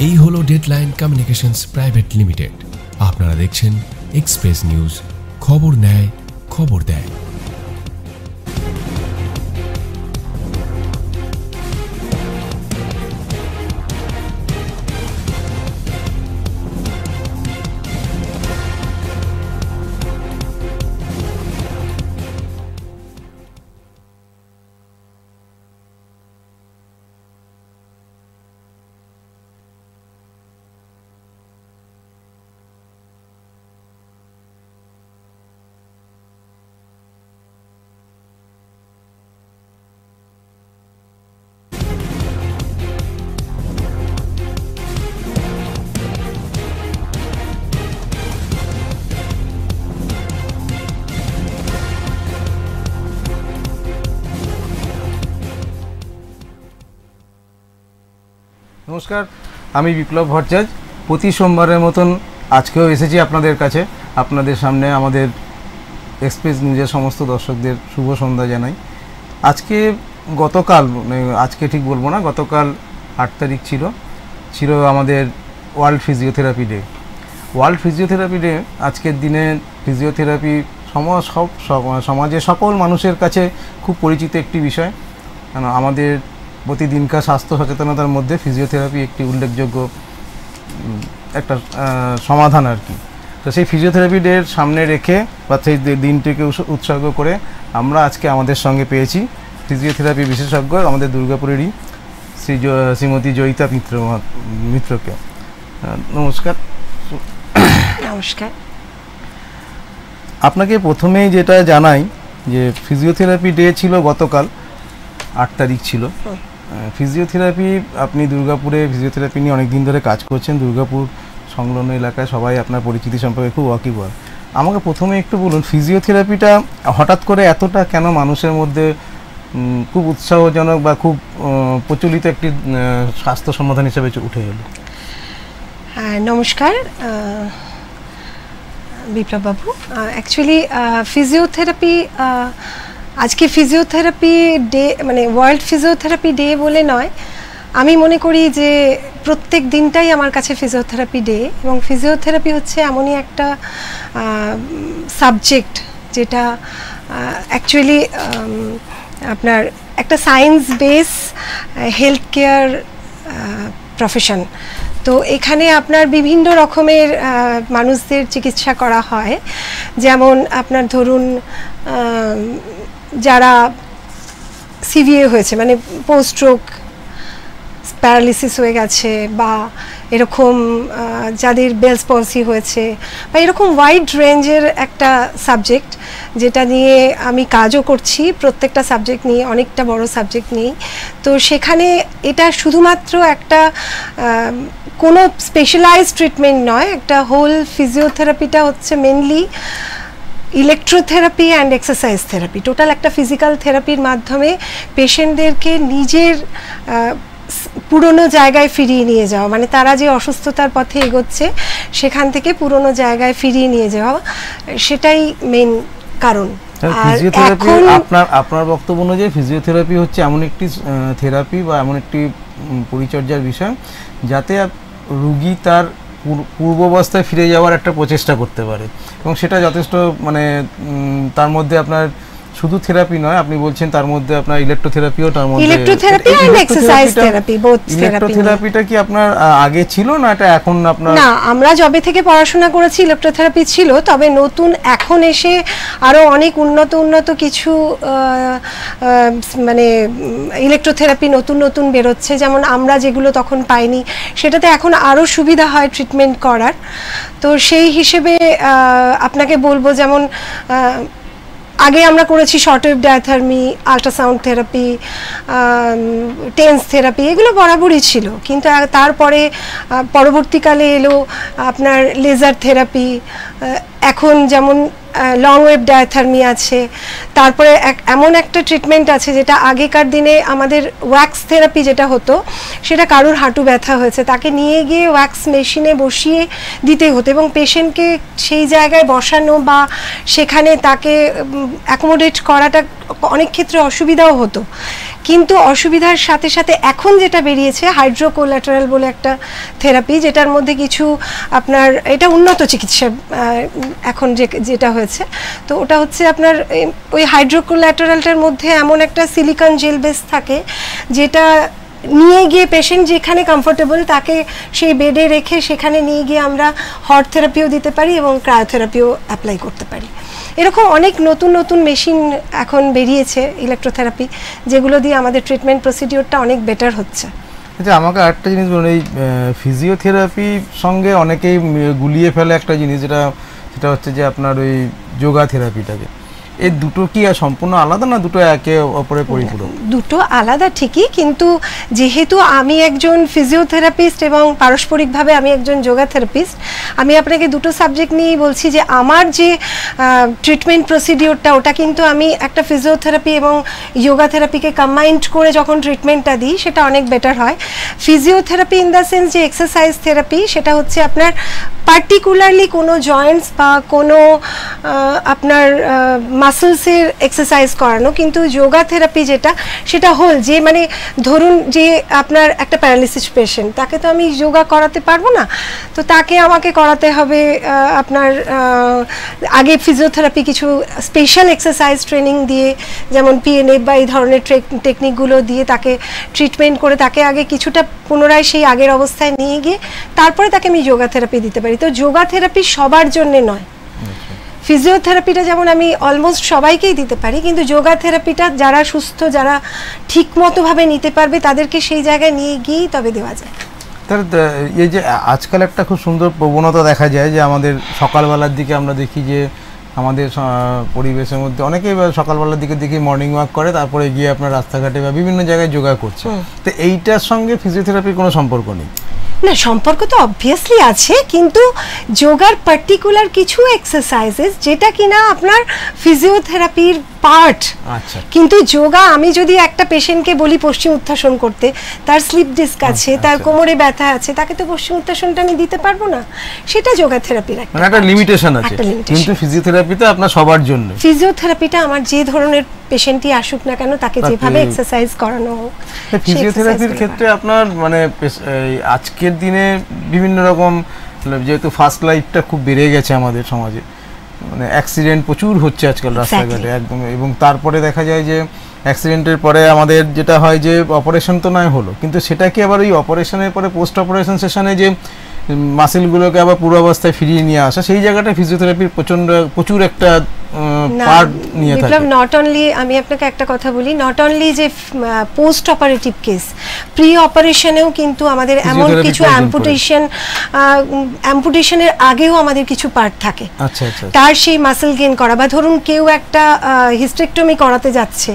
এই হলো deadline communications private limited. আপনারা দেখছেন এক্সপ্রেস নিউজ, খবর নেয় খবর দেয়। নমস্কার, আমি বিপ্লব ভট্টাচার্য। প্রতি সোমবারের মতন আজকেও এসেছি আপনাদের কাছে, আপনাদের সামনে আমাদের এক্সপ্রেস নিউজের সমস্ত দর্শকদের শুভ সন্ধ্যা জানাই। গতকাল আজকে ঠিক বলবো না, গতকাল 8 তারিখ ছিল আমাদের world physiotherapy day. World physiotherapy day আজকের দিনে ফিজিওথেরাপি সমাজে সকল মানুষের কাছে খুব পরিচিত একটি বিষয়। কেন আমাদের প্রতিদিনকার স্বাস্থ্য সচেতনতার মধ্যে ফিজিওথেরাপি একটি উল্লেখযোগ্য একটা সমাধান আর কি। তো সেই ফিজিওথেরাপি ডের সামনে রেখে বা সেই দিনটিকে উৎসর্গ করে আমরা আজকে আমাদের সঙ্গে পেয়েছি ফিজিওথেরাপি বিশেষজ্ঞ আমাদের দুর্গাপুরেরই শ্রীমতী জয়িতা মিত্রকে। নমস্কার। নমস্কার। আপনাকে প্রথমেই যেটা জানাই যে ফিজিওথেরাপি ডে ছিল গতকাল 8 তারিখ ছিল। ফিজিওথেরাপি, আপনি দুর্গাপুরে ফিজিওথেরাপি নিয়ে অনেক দিন ধরে কাজ করছেন, দুর্গাপুর সংলগ্ন এলাকায় সবাই আপনার পরিচিতি সম্পর্কে খুব ওয়াকিবহাল। আমাকে প্রথমে একটু বলুন, ফিজিওথেরাপিটা হঠাৎ করে এতটা কেন মানুষের মধ্যে খুব উৎসাহজনক বা খুব প্রচলিত একটি স্বাস্থ্য সমাধান হিসেবে উঠে এলো? নমস্কার বিপ্লব বাবু। অ্যাকচুয়ালি ফিজিওথেরাপি, আজকে ফিজিওথেরাপি ডে মানে ওয়ার্ল্ড ফিজিওথেরাপি ডে বলে নয়, আমি মনে করি যে প্রত্যেক দিনটাই আমার কাছে ফিজিওথেরাপি ডে। এবং ফিজিওথেরাপি হচ্ছে এমনই একটা সাবজেক্ট যেটা অ্যাকচুয়ালি আপনার একটা science base health care profession. তো এখানে আপনার বিভিন্ন রকমের মানুষদের চিকিৎসা করা হয়। যেমন আপনার ধরুন যারা সিভিএ হয়েছে, মানে পোস্ট স্ট্রোক প্যারালিসিস হয়ে গেছে, বা এরকম যাদের বেলস পলসি হয়েছে, বা এরকম ওয়াইড রেঞ্জের একটা সাবজেক্ট যেটা নিয়ে আমি কাজও করছি। প্রত্যেকটা সাবজেক্ট নিয়ে, অনেকটা বড় সাবজেক্ট নিয়ে। তো সেখানে এটা শুধুমাত্র একটা কোনো স্পেশালাইজড ট্রিটমেন্ট নয়, একটা হোল ফিজিওথেরাপিটা হচ্ছে mainly electrotherapy and exercise therapy. Total একটা ফিজিক্যাল থেরাপির মাধ্যমে পেশেন্টদেরকে নিজের পুরনো জায়গায় ফিরিয়ে নিয়ে যাওয়া, মানে তারা যে অসুস্থতার পথে এগোচ্ছে সেখান থেকে পুরনো জায়গায় ফিরিয়ে নিয়ে যাওয়া, সেটাই মেন কারণ। ফিজিওথেরাপি, আপনার বক্তব্য অনুযায়ী ফিজিওথেরাপি হচ্ছে এমন একটি থেরাপি বা এমন একটি পরিচর্যার বিষয় যাতে রোগী তার পূর্বাবস্থায় ফিরে যাওয়ার একটা প্রচেষ্টা করতে পারে, এবং সেটা যথেষ্ট মানে তার মধ্যে আপনার শুধু থেরাপি নয়, আপনি বলছেন তার মধ্যে আপনার ইলেকট্রোথেরাপিও তার মধ্যে। Electrotherapy and exercise therapy, both therapy. ইলেকট্রোথেরাপিটা কি আপনার আগে ছিল না এটা এখন আপনার? না, আমরা যবে থেকে পড়াশোনা করেছি ইলেকট্রোথেরাপি ছিল, তবে নতুন এখন এসে আরো অনেক উন্নত কিছু মানে ইলেকট্রোথেরাপি নতুন বেরোচ্ছে। যেমন আমরা যেগুলো তখন পাইনি, সেটাতে এখন আরো সুবিধা হয় ট্রিটমেন্ট করার। তো সেই হিসেবে আপনাকে বলবো, যেমন আগে আমরা করেছি shortwave diathermy, ultrasound therapy, tense therapy, এগুলো বরাবরই ছিল। কিন্তু তারপরে পরবর্তীকালে এলো আপনার লেজার থেরাপি, এখন যেমন লং ওয়েভ ডায়াথার্মি আছে। তারপরে এমন একটা ট্রিটমেন্ট আছে যেটা আগেকার দিনে আমাদের ওয়্যাক্স থেরাপি যেটা হতো, সেটা কারোর হাঁটু ব্যথা হয়েছে, তাকে নিয়ে গিয়ে ওয়্যাক্স মেশিনে বসিয়ে দিতে হতো, এবং পেশেন্টকে সেই জায়গায় বসানো বা সেখানে তাকে অ্যাকোমোডেট করাটা অনেক ক্ষেত্রে অসুবিধাও হতো, কিন্তু অসুবিধার সাথে সাথে এখন যেটা বেরিয়েছে হাইড্রোকোল্যাটারাল বলে একটা থেরাপি, যেটার মধ্যে কিছু আপনার এটা উন্নত চিকিৎসা এখন যেটা হয়েছে, তো ওটা হচ্ছে আপনার ওই হাইড্রোকোল্যাটারালটার মধ্যে এমন একটা সিলিকন জেল বেস থাকে যেটা নিয়ে গিয়ে পেশেন্ট যেখানে কমফোর্টেবল তাকে সেই বেডে রেখে সেখানে নিয়ে গিয়ে আমরা হট থেরাপিও দিতে পারি এবং ক্রায়োথেরাপিও অ্যাপ্লাই করতে পারি। এরকম অনেক নতুন নতুন মেশিন এখন বেরিয়েছে ইলেকট্রোথেরাপি, যেগুলো দিয়ে আমাদের ট্রিটমেন্ট প্রসিডিওরটা অনেক বেটার হচ্ছে। আচ্ছা, আমাকে আরেকটা জিনিস বলুন, এই ফিজিওথেরাপির সঙ্গে অনেকেই গুলিয়ে ফেলে একটা জিনিস, সেটা হচ্ছে যে আপনার ওই যোগা থেরাপিটাকে। এই দুটো কি সম্পূর্ণ আলাদা না দুটো একে অপরের পরিপূরক? দুটো আলাদা ঠিকই, কিন্তু যেহেতু আমি একজন ফিজিওথেরাপিস্ট এবং পারস্পরিকভাবে আমি একজন যোগা থেরাপিস্ট, আমি আপনাকে দুটো সাবজেক্ট নিয়েই বলছি যে আমার যে ট্রিটমেন্ট প্রসিডিওরটা ওটা কিন্তু আমি একটা ফিজিওথেরাপি এবং যোগা থেরাপিকে কম্বাইন্ড করে যখন ট্রিটমেন্টটা দিই সেটা অনেক বেটার হয়। ফিজিওথেরাপি ইন দ্য সেন্স যে এক্সারসাইজ থেরাপি, সেটা হচ্ছে আপনার পার্টিকুলারলি কোনো জয়েন্টস বা কোনো আপনার মাসলসের এক্সারসাইজ করানো, কিন্তু যোগা থেরাপি যেটা সেটা হোল, যে মানে ধরুন যে আপনার একটা প্যারালিসিস পেশেন্ট, তাকে তো আমি যোগা করাতে পারবো না, তো তাকে আমাকে করাতে হবে আপনার আগে ফিজিওথেরাপি কিছু স্পেশাল এক্সারসাইজ ট্রেনিং দিয়ে, যেমন পিএনএফ বা এই ধরনের টেকনিকগুলো দিয়ে তাকে ট্রিটমেন্ট করে তাকে আগে কিছুটা পুনরায় সেই আগের অবস্থায় নিয়ে গিয়ে তারপরে তাকে আমি যোগা থেরাপি দিতে পারি। তো যোগা থেরাপি সবার জন্য নয়, ফিজিওথেরাপিটা যেমন আমি অলমোস্ট সবাইকেই দিতে পারি, কিন্তু যোগা থেরাপিটা যারা সুস্থ, যারা ঠিক মতোভাবে নিতে পারবে তাদেরকে সেই জায়গায় নিয়ে গিয়েই তবে দেওয়া যায়। তার এই যে আজকাল একটা খুব সুন্দর প্রবণতা দেখা যায় যে আমাদের সকালবেলার দিকে আমরা দেখি যে আমাদের পরিবেশের মধ্যে অনেকেই সকালবেলার দিকে দেখি মর্নিং ওয়াক করে, তারপরে গিয়ে আপনার রাস্তাঘাটে বা বিভিন্ন জায়গায় যোগা করছে। তো এইটার সঙ্গে ফিজিওথেরাপির কোনো সম্পর্ক নেই? না, সম্পর্ক তো অবভিয়াসলি আছে, কিন্তু যোগার পার্টিকুলার কিছু এক্সারসাইজেস যেটা কিনা আপনার ফিজিওথেরাপির পার্ট। আচ্ছা, কিন্তু যোগা আমি যদি একটা পেশেন্টকে বলি পশ্চিম উত্থাসন করতে, তার স্লিপ ডিস্ক আছে, তার কোমরে ব্যথা আছে, তাকে তো পশ্চিম উত্থাসনটা আমি দিতে পারবো না, সেটা যোগা থেরাপির একটা লিমিটেশন আছে। কিন্তু ফিজিওথেরাপিতে আপনার সবার জন্য, ফিজিওথেরাপিটা আমার যে ধরনের পেশেন্টই আসুক না কেন তাকে যেভাবে এক্সারসাইজ করানো হোক। ফিজিওথেরাপির ক্ষেত্রে আপনার মানে আজকের দিনে বিভিন্ন রকম, যেহেতু ফাস্ট লাইফটা খুব বেড়ে গেছে আমাদের সমাজে, মানে অ্যাক্সিডেন্ট প্রচুর হচ্ছে আজকাল রাস্তাঘাটে একদম, এবং তারপরে দেখা যায় যে অ্যাক্সিডেন্টের পরে আমাদের যেটা হয় যে অপারেশন তো নয় হলো, কিন্তু সেটা কি আবার ওই অপারেশনের পরে পোস্ট অপারেশন সেশনে যে মাসেলগুলোকে আবার পূর্বাবস্থায় ফিরিয়ে নিয়ে আসা, সেই জায়গাটা ফিজিওথেরাপির প্রচুর একটা পার্ট নিয়ে থাকে। নট অনলি, আমি আপনাকে একটা কথা বলি, নট অনলি যে পোস্ট অপারেটিভ কেস, প্রি অপারেশনেও কিন্তু আমাদের এমন কিছু অ্যাম্পুটেশনের আগেও আমাদের কিছু পার্ট থাকে। আচ্ছা আচ্ছা, তার সেই মাসেল গেইন করা, বা ধরুন কেউ একটা হিস্টেক্টমি করাতে যাচ্ছে,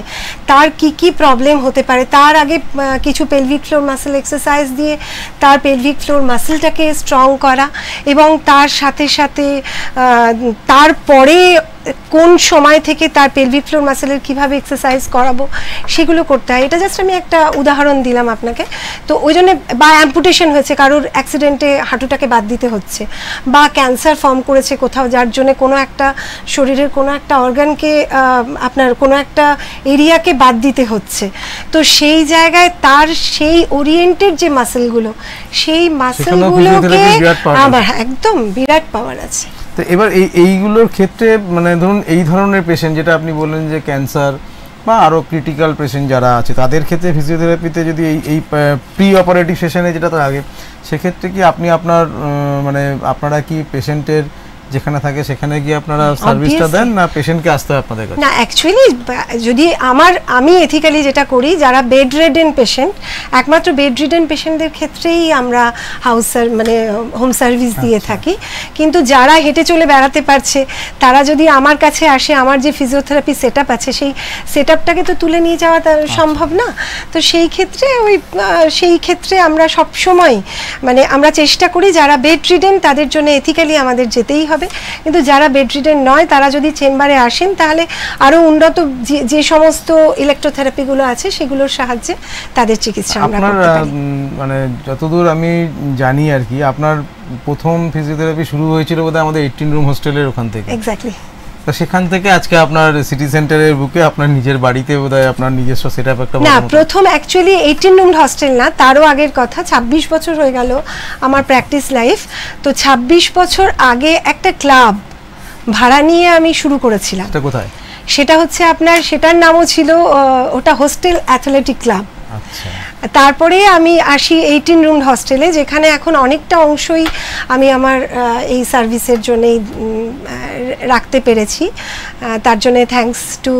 তার কি কি প্রবলেম হতে পারে, তার আগে কিছু পেলভিক ফ্লোর মাসেল এক্সারসাইজ দিয়ে তার পেলভিক ফ্লোর মাসেলটাকে স্ট্রং করা, এবং তার সাথে সাথে তারপরে কোন সময় থেকে তার পেলভিক ফ্লোর মাসেলের কিভাবে এক্সারসাইজ করাবো সেগুলো করতে হয়। এটা জাস্ট আমি একটা উদাহরণ দিলাম আপনাকে। তো ওই জন্য, বা অ্যাম্পুটেশন হয়েছে, কারোর অ্যাক্সিডেন্টে হাঁটুটাকে বাদ দিতে হচ্ছে, বা ক্যান্সার ফর্ম করেছে কোথাও, যার জন্য কোনো একটা শরীরের কোনো একটা অর্গানকে আপনার কোনো একটা এরিয়াকে বাদ দিতে হচ্ছে, তো সেই জায়গায় তার সেই ওরিয়েন্টেড যে মাসেলগুলো, সেই মাসেলগুলোকে আমার একদম বিরাট পাওয়ার আছে। তো এবার এইগুলোর ক্ষেত্রে মানে ধরুন এই ধরনের পেশেন্ট, যেটা আপনি বললেন যে ক্যান্সার বা আরও ক্রিটিক্যাল পেশেন্ট যারা আছে, তাদের ক্ষেত্রে ফিজিওথেরাপিতে যদি এই প্রি অপারেটিভ সেশনে যেটা তার আগে, সেক্ষেত্রে কি আপনি আপনারা কি পেশেন্টের যেখানে থাকে সেখানে গিয়ে আপনারা সার্ভিসটা দেন, না পেশেন্টকে আসতে হয় আপনাদের কাছে? না, অ্যাকচুয়ালি যদি আমি এথিক্যালি যেটা করি, যারা বেড রিডেন পেশেন্ট, একমাত্র বেড রিডেন পেশেন্টদের ক্ষেত্রেই আমরা হোম সার্ভিস দিয়ে থাকি। কিন্তু যারা হেঁটে চলে বেড়াতে পারছে, তারা যদি আমার কাছে আসে, আমার যে ফিজিওথেরাপি সেট আপ আছে, সেই সেট আপটাকে তো তুলে নিয়ে যাওয়া সম্ভব না। তো সেই ক্ষেত্রে আমরা সবসময় আমরা চেষ্টা করি যারা বেড রিডেন তাদের জন্য এথিক্যালি আমাদের যেতেই হবে, কিন্তু যারা বেড রিডেন নয় তারা যদি চেম্বারে আসেন, তাহলে আরো উন্নত যে সমস্ত ইলেকট্রোথেরাপিগুলো আছে সেগুলোর সাহায্যে তাদের চিকিৎসা আমরা করতে পারি। যতদূর আমি জানি আর কি, আপনার প্রথম ফিজিওথেরাপি শুরু হয়েছিল বোধহয় আমাদের 18 রুম হোস্টেলের ওখান থেকে। এক্স্যাক্টলি। তো সেখান থেকে আজকে আপনার সিটি সেন্টারের বুকে আপনার নিজের বাড়িতে বোধহয় আপনার নিজস্ব সেটআপ একটা না, প্রথম অ্যাকচুয়ালি 18 রুম হস্টেল না, তারও আগের কথা, 26 বছর হয়ে গেল আমার প্র্যাকটিস লাইফ। তো 26 বছর আগে একটা ক্লাব ভাড়া নিয়ে আমি শুরু করেছিলাম। এটা কোথায়? সেটা হচ্ছে আপনার, সেটার নামও ছিল ওটা হোস্টেল অ্যাথলেটিক ক্লাব। আচ্ছা। তারপরে আমি আসি 18 রুম হস্টেলে, যেখানে এখন অনেকটা অংশই আমি আমার এই সার্ভিসের জন্যই রাখতে পেরেছি। তার জন্য থ্যাঙ্কস টু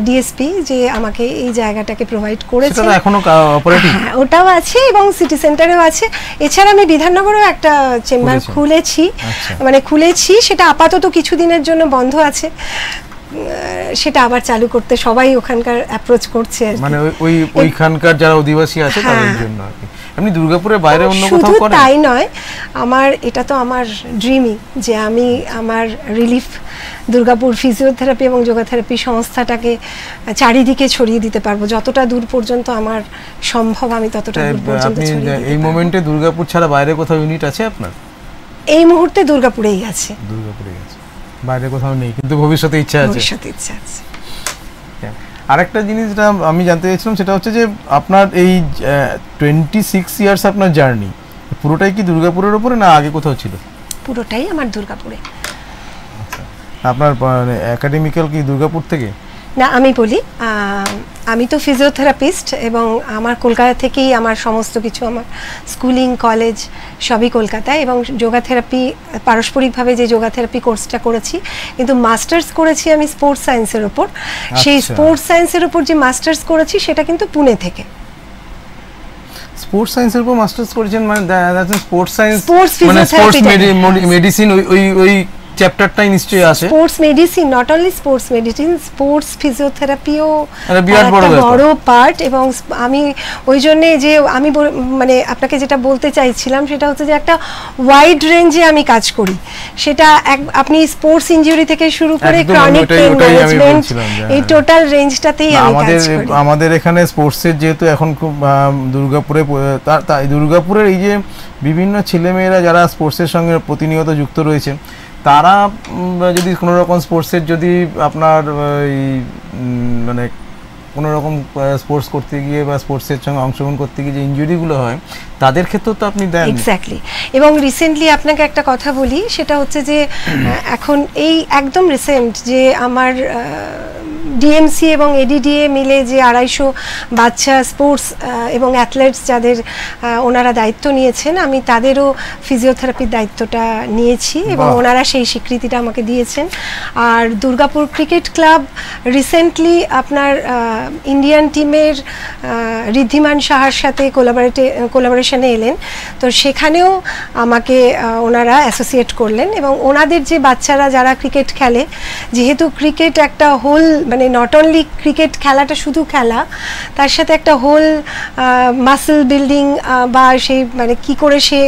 ডিএসপি যে আমাকে এই জায়গাটাকে প্রোভাইড করেছে। সেটা এখনো অপারেটিভ? হ্যাঁ, ওটাও আছে এবং সিটি সেন্টারেও আছে। এছাড়া আমি বিধাননগরেও একটা চেম্বার খুলেছি, মানে খুলেছি, সেটা আপাতত কিছুদিনের জন্য বন্ধ আছে, সেটা আবার চালু করতে সবাই ওখানকার অ্যাপ্রোচ করছে, মানে ওইখানকার যারা অধিবাসী আছে তাদের জন্য আর কি। আপনি দুর্গাপুরের বাইরে অন্য কোথাও করেন? তাই নয়, আমার এটা তো আমার ড্রিমই যে আমি আমার রিলিফ দুর্গাপুর ফিজিওথেরাপি এবং যোগাথেরাপি সংস্থাটাকে চারিদিকে ছড়িয়ে দিতে পারবো, যতটা দূর পর্যন্ত আমার সম্ভব আমি ততটা দূর পর্যন্ত ছড়িয়ে দিতে পারবো। এই মোমেন্টে দুর্গাপুর ছাড়া বাইরে কোথাও ইউনিট আছে আপনার? এই মুহূর্তে দুর্গাপুরেই আছে। দুর্গাপুরেই আছে, বাইরে কোথাও নেই, কিন্তু ভবিষ্যতে ইচ্ছা আছে। ভবিষ্যতে ইচ্ছা আছে। আরেকটা জিনিস যেটা আমি জানতে চাইছিলাম সেটা হচ্ছে যে আপনার এই 26 ইয়ার্স আপনার জার্নি পুরোটাই কি দুর্গাপুরের উপরে না আগে কোথাও ছিল? পুরোটাই আমার দুর্গাপুরে। আপনার একাডেমিক্যাল কি দুর্গাপুর থেকে? না, আমি বলি আমি তো ফিজিওথেরাপিস্ট এবং আমার কলকাতা থেকেই আমার সমস্ত কিছু, আমার স্কুলিং কলেজ সবই কলকাতায়, এবং যোগাথেরাপি পারস্পরিকভাবে যে যোগাথেরাপি কোর্সটা করেছি, কিন্তু মাস্টার্স করেছি আমি স্পোর্টস সায়েন্সের ওপর। সেই স্পোর্টস সায়েন্সের ওপর যে মাস্টার্স করেছি সেটা কিন্তু পুনে থেকে। স্পোর্টস সায়েন্সের উপর মাস্টার্স করেছেন, মানে স্পোর্টস সায়েন্স মানে স্পোর্টস মেডিসিন ওই চ্যাপ্টারটাই নিশ্চয়ই আছে। Sports medicine, not only sports medicine, sports ফিজিওথেরাপিও বড় পার্ট। এবং আমি ওই জন্যে যে আমি মানে আপনাকে যেটা বলতে চাইছিলাম সেটা হচ্ছে যে একটা ওয়াইড রেঞ্জে আমি কাজ করি, সেটা আপনি স্পোর্টস ইনজুরি থেকে শুরু করে ক্রনিক পেইন ম্যানেজমেন্ট, এই টোটাল রেঞ্জটাতেই আমি কাজ করি। আমাদের এখানে স্পোর্টসের যেহেতু এখন খুব দুর্গাপুরের এই যে বিভিন্ন ছেলেমেয়েরা যারা স্পোর্টসের সঙ্গে প্রতিনিয়ত যুক্ত রয়েছে, তারা যদি কোনো রকম স্পোর্টসের যদি আপনার মানে কোনো রকম স্পোর্টস করতে গিয়ে বা স্পোর্টসের সঙ্গে অংশগ্রহণ করতে গিয়ে যে ইনজুরিগুলো হয়, তাদের ক্ষেত্রেও তো আপনি দেন। এক্স্যাক্টলি। এবং রিসেন্টলি আপনাকে একটা কথা বলি, সেটা হচ্ছে যে এখন এই একদম রিসেন্ট যে আমার ডিএমসি এবং এডিডিএ মিলে যে 250 বাচ্চা স্পোর্টস এবং অ্যাথলেটস যাদের ওনারা দায়িত্ব নিয়েছেন, আমি তাদেরও ফিজিওথেরাপির দায়িত্বটা নিয়েছি এবং ওনারা সেই স্বীকৃতিটা আমাকে দিয়েছেন। আর দুর্গাপুর ক্রিকেট ক্লাব রিসেন্টলি আপনার ইন্ডিয়ান টিমের ঋদ্ধিমান সাহার সাথে কোলাবোরেশনে এলেন, তো সেখানেও আমাকে ওনারা অ্যাসোসিয়েট করলেন এবং ওনাদের যে বাচ্চারা যারা ক্রিকেট খেলে, যেহেতু ক্রিকেট একটা হোল, মানে নট অনলি ক্রিকেট খেলাটা শুধু খেলা, তার সাথে একটা হোল মাসল বিল্ডিং বা সেই মানে কি করে সে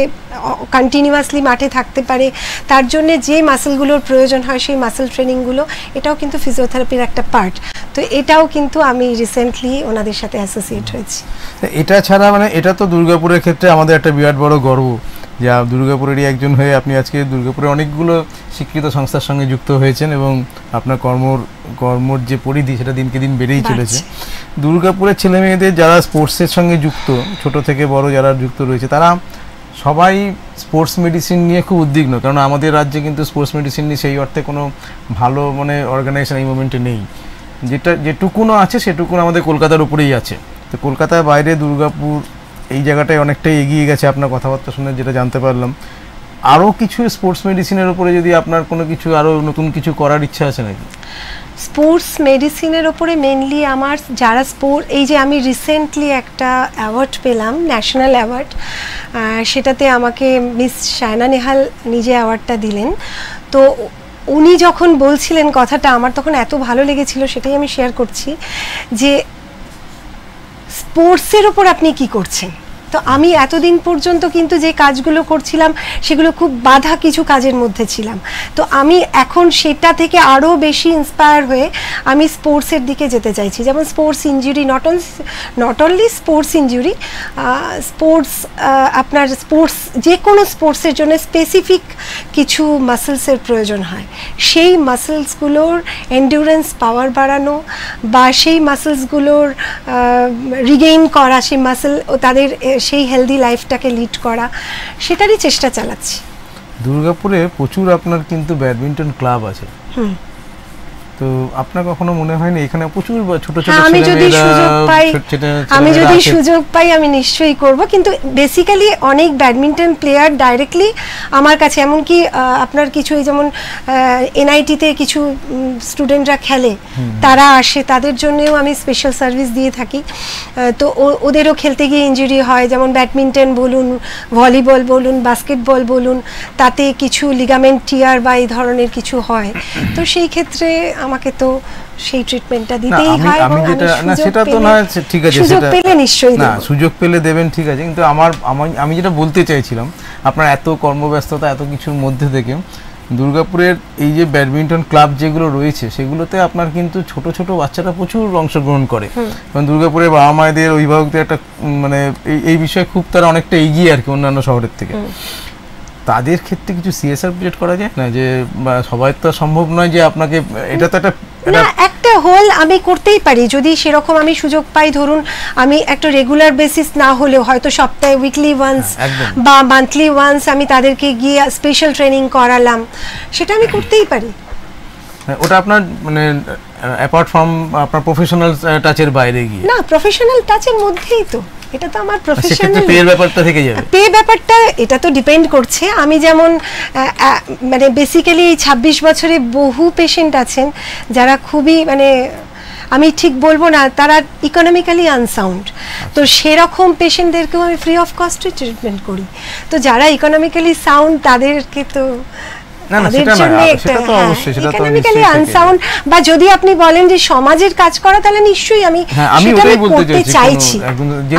কন্টিনিউয়াসলি মাঠে থাকতে পারে, তার জন্য যে মাসলগুলোর প্রয়োজন হয় সেই মাসল ট্রেনিংগুলো, এটাও কিন্তু ফিজিওথেরাপির একটা পার্ট। তো এটাও কিন্তু আমি রিসেন্টলি ওনাদের সাথে অ্যাসোসিয়েট হয়েছি। এটা ছাড়া মানে এটা তো দুর্গাপুরের ক্ষেত্রে আমাদের একটা বিরাট বড় গর্ব যে দুর্গাপুরেরই একজন হয়ে আপনি আজকে দুর্গাপুরের অনেকগুলো স্বীকৃত সংস্থার সঙ্গে যুক্ত হয়েছেন এবং আপনার কর্মর যে পরিধি সেটা দিনকে দিন বেড়েই চলেছে। দুর্গাপুরের ছেলে মেয়েদের যারা স্পোর্টসের সঙ্গে যুক্ত, ছোট থেকে বড় যারা যুক্ত রয়েছে, তারা সবাই স্পোর্টস মেডিসিন নিয়ে খুব উদ্বিগ্ন, কারণ আমাদের রাজ্যে কিন্তু স্পোর্টস মেডিসিন নিয়ে সেই অর্থে কোনো ভালো মানে অর্গানাইজেশন এই মোমেন্টে নেই। যেটুকুনো আছে সেটুকুন আমাদের কলকাতার উপরেই আছে। তো কলকাতার বাইরে দুর্গাপুর এই জায়গাটায় অনেকটাই এগিয়ে গেছে আপনার কথাবার্তা শুনে যেটা জানতে পারলাম। আরও কিছু স্পোর্টস মেডিসিনের উপরে যদি আপনার কোনো কিছু আরও নতুন কিছু করার ইচ্ছা আছে নাকি? স্পোর্টস মেডিসিনের ওপরে মেনলি আমার যারা এই যে আমি রিসেন্টলি একটা অ্যাওয়ার্ড পেলাম, ন্যাশনাল অ্যাওয়ার্ড, সেটাতে আমাকে মিস সায়না নেহাল নিজে অ্যাওয়ার্ডটা দিলেন। তো উনি যখন বলছিলেন কথাটা, আমার তখন এত ভালো লেগেছিল, সেটাই আমি শেয়ার করছি যে স্পোর্টসের ওপর আপনি কি করছেন, তো আমি এতদিন পর্যন্ত কিন্তু যে কাজগুলো করছিলাম সেগুলো খুব বাধা কিছু কাজের মধ্যে ছিলাম। তো আমি এখন সেটা থেকে আরও বেশি ইন্সপায়ার হয়ে আমি স্পোর্টসের দিকে যেতে চাইছি। যেমন sports injury, not only sports injury, sports আপনার স্পোর্টস যে কোনো স্পোর্টসের জন্য স্পেসিফিক কিছু মাসেলসের প্রয়োজন হয়। সেই মাসেলসগুলোর এন্ডুরেন্স পাওয়ার বাড়ানো বা সেই মাসেলসগুলোর রিগেইন করা, সেই মাসেল ও তাদের সেই হেলদি লাইফটাকে লিড করা, সেটারই চেষ্টা চালাচ্ছি। দুর্গাপুরে প্রচুর আপনার কিন্তু ব্যাডমিন্টন ক্লাব আছে। তো আপনার কখনো মনে হয়নি এখানে প্রচুর ছোট ছোট আমি যদি সুযোগ পাই আমি নিশ্চয়ই করব, কিন্তু বেসিক্যালি অনেক ব্যাডমিন্টন প্লেয়ার ডাইরেক্টলি আমার কাছে, এমনকি আপনার কিছু যেমন এনআইটিতে কিছু স্টুডেন্টরা খেলে, তারা আসে, তাদের জন্যও আমি স্পেশাল সার্ভিস দিয়ে থাকি। তো ওদেরও খেলতে গিয়ে ইনজুরি হয়, যেমন ব্যাডমিন্টন বলুন, ভলিবল বলুন, বাস্কেটবল বলুন, তাতে কিছু লিগামেন্ট টিয়ার বা এই ধরনের কিছু হয়। তো সেই ক্ষেত্রে আমাকে তো সেই ট্রিটমেন্টটা দিতেই হয়। আমি যেটা না সেটা তো না, ঠিক আছে, সুযোগ পেলে নিশ্চয়ই না, সুযোগ পেলে দেবেন, ঠিক আছে, কিন্তু আমি যেটা বলতে চাইছিলাম, আপনার এত কর্মব্যস্ততা এত কিছুর মধ্যে থেকে দুর্গাপুরের এই যে ব্যাডমিন্টন ক্লাব যেগুলো রয়েছে সেগুলোতে আপনার কিন্তু ছোট ছোট বাচ্চারা প্রচুর অংশগ্রহণ করে, কারণ দুর্গাপুরের বাবা মায়েদের অভিভাবকদের একটা মানে এই বিষয়ে খুব তারা অনেকটা এগিয়ে আর কি অন্যান্য শহরের থেকে। তাদের ক্ষেত্রে কিছু সিএসআর প্রজেক্ট করা যায় না? যে সবাই তো সম্ভব নয় যে আপনাকে, এটা তো একটা হোল আমি করতেই পারি যদি সেরকম আমি সুযোগ পাই। ধরুন আমি একটা রেগুলার বেসিস না হলেও হয়তো সপ্তাহে উইকলি ওয়ান্স বা মান্থলি ওয়ান্স আমি তাদেরকে গিয়ে স্পেশাল ট্রেনিং করালাম, সেটা আমি করতেই পারি। ওটা আপনার মানে অ্যাপার্ট ফ্রম আপনার প্রফেশনাল টাচের বাইরে গিয়ে না, প্রফেশনাল টাচের মধ্যেই তো, এটা তো আমার প্রফেশনাল। পে ব্যাপারটা থেকে যাবে, পে ব্যাপারটা এটা তো ডিপেন্ড করছে। আমি যেমন মানে বেসিক্যালি 26 বছরে বহু পেশেন্ট আছেন যারা খুবই মানে আমি ঠিক বলবো না, তারা ইকোনমিক্যালি আনসাউন্ড, তো সেরকম পেশেন্টদেরকেও আমি ফ্রি অফ কস্টে ট্রিটমেন্ট করি। তো যারা ইকোনমিক্যালি সাউন্ড তাদেরকে তো বা যদি আপনি বলেন যে সমাজের কাজ করা, তাহলে নিশ্চয়ই আমি করতে চাইছি।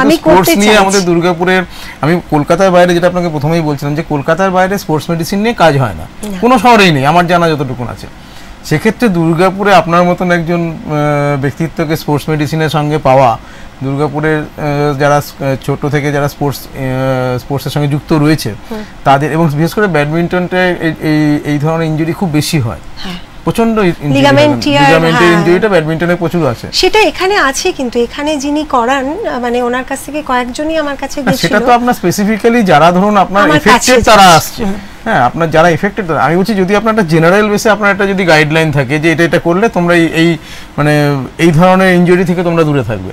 আমি স্পোর্টস নিয়ে আমাদের দুর্গাপুরের, আমি কলকাতার বাইরে যেটা আপনাকে প্রথমেই বলছিলাম যে কলকাতার বাইরে স্পোর্টস মেডিসিন নিয়ে কাজ হয় না, কোনো শহরেই নেই আমার জানা যতটুকু আছে। সেক্ষেত্রে দুর্গাপুরে আপনার মতন একজন ব্যক্তিত্বকে স্পোর্টস মেডিসিনের সঙ্গে পাওয়া, দুর্গাপুরের যারা ছোট থেকে যারা স্পোর্টসের সঙ্গে যুক্ত রয়েছে তাদের, এবং বিশেষ করে ব্যাডমিন্টনটা এই ধরনের ইনজুরি খুব বেশি হয়, প্রচন্ড লিগামেন্টের ইনজুরিটা ব্যাডমিন্টনে প্রচুর আছে। সেটা এখানে আছে, কিন্তু এখানে যিনি করান মানে ওনার কাছ থেকে কয়েকজনই আমার কাছে গেছিল। সেটা তো আপনার স্পেসিফিক্যালি যারা ধরুন আপনার এফেক্টেড তারা আসছে, হ্যাঁ, আপনার যারা এফেক্টেড, আমি বলছি যদি আপনার একটা জেনারেল বেসে আপনার একটা যদি গাইডলাইন থাকে যে এটা করলে তোমরা এই মানে এই ধরনের ইনজুরি থেকে তোমরা দূরে থাকবে,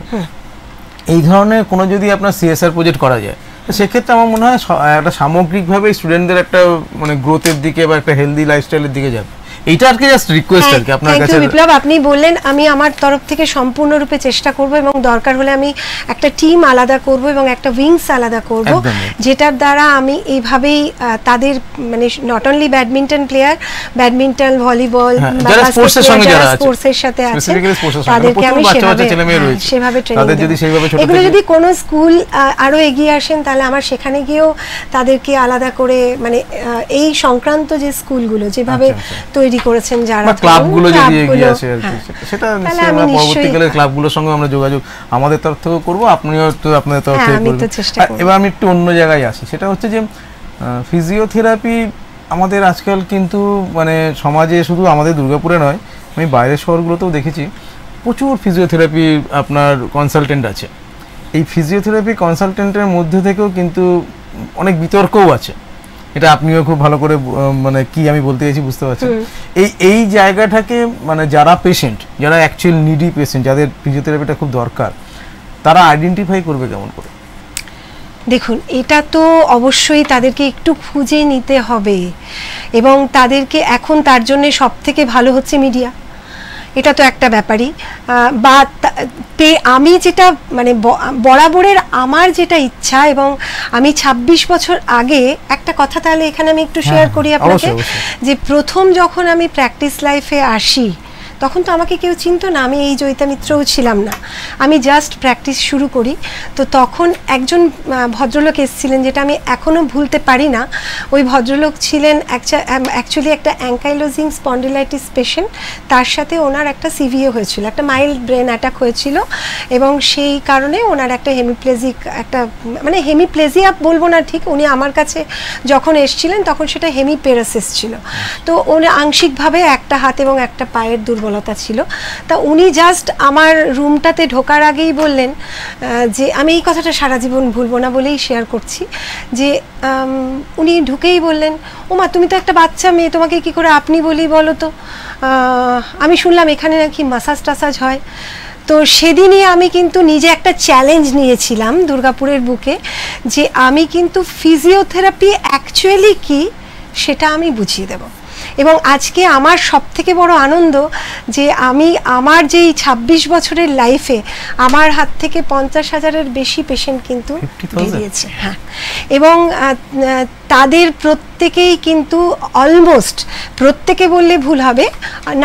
এই ধরনের কোনো যদি আপনার সিএসআর প্রজেক্ট করা যায়, সেক্ষেত্রে আমার মনে হয় একটা সামগ্রিকভাবে স্টুডেন্টদের একটা মানে গ্রোথের দিকে বা একটা হেলদি লাইফস্টাইলের দিকে যাবে। এইটা আর কি জাস্ট রিকোয়েস্ট আর কি আপনার কাছে। বিপ্লব, আপনি বললেন, আমি আমার তরফ থেকে সম্পূর্ণরূপে চেষ্টা করব এবং দরকার হলে আমি একটা টিম আলাদা করব এবং একটা উইংস আলাদা করব, যেটার দ্বারা আমি এইভাবেই তাদের মানে not only badminton player, badminton, volleyball, যারা স্পোর্টসের সঙ্গে যারা আছে, স্পোর্টসের সাথে আছে, তাদেরকে আমি সেভাবে ট্রেনিং, এগুলো যদি কোনো স্কুল আরো এগিয়ে আসেন তাহলে আমার সেখানে গিয়েও তাদেরকে আলাদা করে মানে এই সংক্রান্ত যে স্কুলগুলো যেভাবে তৈরি করেছেন যারা ক্লাবগুলো যদি এগিয়ে আসে আর কি, সেটা নিশ্চয়ই আমরা পরবর্তীকালে ক্লাবগুলোর সঙ্গে আমরা যোগাযোগ আমাদের তরফ থেকে করব, আপনিও তো আপনাদের তরফ থেকে করবেন। এবার আমি একটু অন্য জায়গায় আসি, সেটা হচ্ছে যে ফিজিওথেরাপি আমাদের আজকাল কিন্তু মানে সমাজে শুধু আমাদের দুর্গাপুরে নয়, আমি বাইরের শহরগুলোতেও দেখেছি প্রচুর ফিজিওথেরাপি আপনার কনসালটেন্ট আছে। এই ফিজিওথেরাপি কনসালটেন্টের মধ্যে থেকেও কিন্তু অনেক বিতর্কও আছে, এটা আপনিও খুব ভালো করে মানে কি আমি বলতে চাইছি বুঝতে পারছেন। এই জায়গাটাকে মানে যারা পেশেন্ট, যারা অ্যাকচুয়াল নিডি পেশেন্ট, যাদের ফিজিওথেরাপিটা খুব দরকার, তারা আইডেন্টিফাই করবে কেমন করে? দেখুন, এটা তো অবশ্যই তাদেরকে একটু খুঁজে নিতে হবে এবং তাদেরকে এখন তার জন্য সব থেকে ভালো হচ্ছে মিডিয়া, এটা তো একটা ব্যাপারই। বা আমি যেটা মানে বরাবরের আমার যেটা ইচ্ছা, এবং আমি 26 বছর আগে একটা কথা তাহলে এখানে আমি একটু শেয়ার করি আপনাকে, যে প্রথম যখন আমি প্র্যাকটিস লাইফে আসি তখন তো আমাকে কেউ চিনতো না, আমি এই জয়িতা মিত্রও ছিলাম না, আমি জাস্ট প্র্যাকটিস শুরু করি। তো তখন একজন ভদ্রলোক এসেছিলেন, যেটা আমি এখনও ভুলতে পারি না। ওই ভদ্রলোক ছিলেন অ্যাকচুয়ালি একটা অ্যাঙ্কাইলোজিং স্পন্ডিলাইটিস পেশেন্ট, তার সাথে ওনার একটা সিভিএ হয়েছিল, একটা মাইল্ড ব্রেন অ্যাটাক হয়েছিল, এবং সেই কারণে ওনার একটা হেমিপ্লেজিক একটা মানে হেমিপ্লেজিয়া বলবো না ঠিক, উনি আমার কাছে যখন এসেছিলেন তখন সেটা হেমিপেরাসিস ছিল। তো উনি আংশিকভাবে একটা হাত এবং একটা পায়ের দুর্বলতা ছিল। তা উনি জাস্ট আমার রুমটাতে ঢোকার আগেই বললেন যে, আমি এই কথাটা সারা জীবন ভুলবো না বলেই শেয়ার করছি, যে উনি ঢুকেই বললেন, ওমা তুমি তো একটা বাচ্চা মেয়ে, তোমাকে কি করে আপনি বলি বলো তো, আমি শুনলাম এখানে নাকি মাসাজ টাসাজ হয়। তো সেদিনই আমি কিন্তু নিজে একটা চ্যালেঞ্জ নিয়েছিলাম দুর্গাপুরের বুকে, যে আমি কিন্তু ফিজিওথেরাপি অ্যাকচুয়ালি কি সেটা আমি বুঝিয়ে দেব। এবং আজকে আমার সবথেকে বড় আনন্দ যে আমি আমার যেই 26 বছরের লাইফে আমার হাত থেকে 50,000-এর বেশি পেশেন্ট কিন্তু বেরিয়েছে। হ্যাঁ, এবং তাদের প্রত্যেকেই কিন্তু অলমোস্ট, প্রত্যেকে বললে ভুল হবে,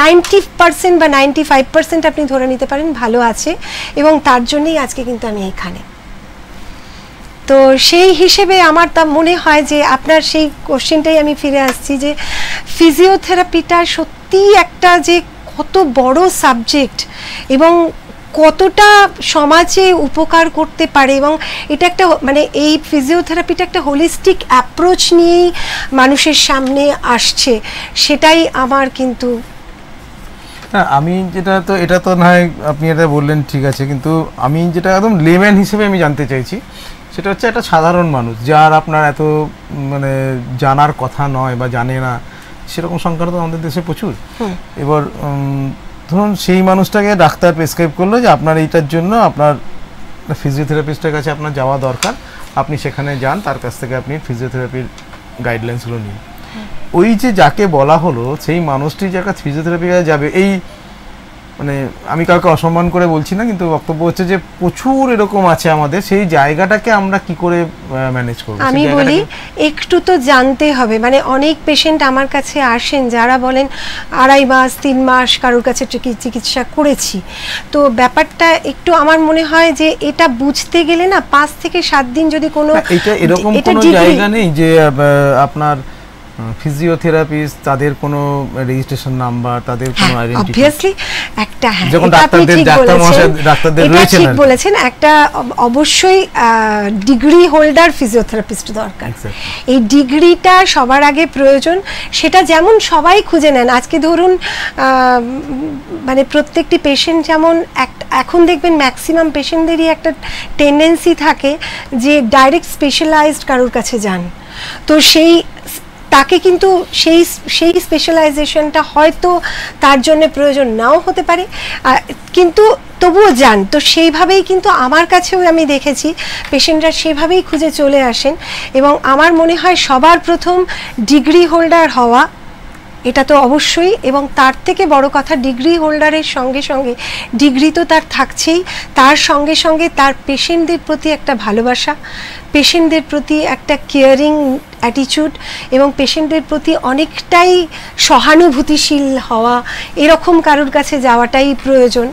90% বা 95% আপনি ধরে নিতে পারেন ভালো আছে, এবং তার জন্যই আজকে কিন্তু আমি এখানে। তো সেই হিসেবে আমার তা মনে হয় যে আপনার সেই কোশ্চেনটাই আমি ফিরে আসছি, যে ফিজিওথেরাপিটা সত্যিই একটা যে কত বড় সাবজেক্ট এবং কতটা সমাজে উপকার করতে পারে, এবং এটা একটা মানে এই ফিজিওথেরাপিটা একটা হোলিস্টিক অ্যাপ্রোচ নিয়েই মানুষের সামনে আসছে, সেটাই আমার কিন্তু। আমি যেটা, তো এটা তো নয় আপনি এটা বললেন ঠিক আছে, কিন্তু আমি যেটা একদম লেম্যান হিসেবে আমি জানতে চাইছি, সেটা হচ্ছে একটা সাধারণ মানুষ যার আপনার এত মানে জানার কথা নয় বা জানে না, সেরকম সংখ্যা তো আমাদের দেশে প্রচুর। এবার ধরুন সেই মানুষটাকে ডাক্তার প্রেসক্রাইব করলো যে আপনার এইটার জন্য আপনার ফিজিওথেরাপিস্টের কাছে আপনার যাওয়া দরকার, আপনি সেখানে যান, তার কাছ থেকে আপনি ফিজিওথেরাপির গাইডলাইন্সগুলো নিন। ওই যে যাকে বলা হলো সেই মানুষটি যে একটা ফিজিওথেরাপি যাবে, এই মানে আমি কাউকে অসম্মান করে বলছি না, কিন্তু বক্তব্য হচ্ছে যে প্রচুর এরকম আছে আমাদের, সেই জায়গাটাকে আমরা কি করে ম্যানেজ করব? আমি বলি একটু তো জানতে হবে, মানে অনেক পেশেন্ট আমার কাছে আসেন যারা বলেন 2.5 মাস 3 মাস কারোর কাছে চিকিৎসা করেছি। তো ব্যাপারটা একটু আমার মনে হয় যে এটা বুঝতে গেলে না 5 থেকে 7 দিন যদি কোনো এটা এরকম কোনো জায়গা নেই যে আপনার ফিজিওথেরাপিস্ট তাদের কোনো রেজিস্ট্রেশন নাম্বার, তাদের কোনো আইডেন্টিটি, অবভিয়াসলি একটা, হ্যাঁ যখন ডাক্তারদের রয়েছে ঠিক বলেছেন, একটা অবশ্যই ডিগ্রি হোল্ডার ফিজিওথেরাপিস্ট দরকার। এই ডিগ্রিটা সবার আগে প্রয়োজন, সেটা যেমন সবাই খুঁজে নেন। আজকে ধরুন মানে প্রত্যেকটি পেশেন্ট যেমন এখন দেখবেন ম্যাক্সিমাম পেশেন্টদেরই একটা টেন্ডেন্সি থাকে যে ডাইরেক্ট স্পেশালাইজড কারোর কাছে যান, তো তাকে কিন্তু সেই স্পেশালাইজেশনটা হয়তো তার জন্য প্রয়োজন নাও হতে পারে, কিন্তু তবুও যান। তো সেইভাবেই কিন্তু আমার কাছেও আমি দেখেছি পেশেন্টরা সেভাবেই খুঁজে চলে আসেন, এবং আমার মনে হয় সবার প্রথম ডিগ্রি হোল্ডার হওয়া এটা তো অবশ্যই, এবং তার থেকে বড় কথা ডিগ্রি হোল্ডারের সঙ্গে সঙ্গে ডিগ্রি তো তার থাকছেই, তার সঙ্গে সঙ্গে তার পেশেন্টদের প্রতি একটা ভালোবাসা, পেশেন্টদের প্রতি একটা কেয়ারিং অ্যাটিটিউড, এবং পেশেন্টদের প্রতি অনেকটাই সহানুভূতিশীল হওয়া, এরকম কারোর কাছে যাওয়াটাই প্রয়োজন।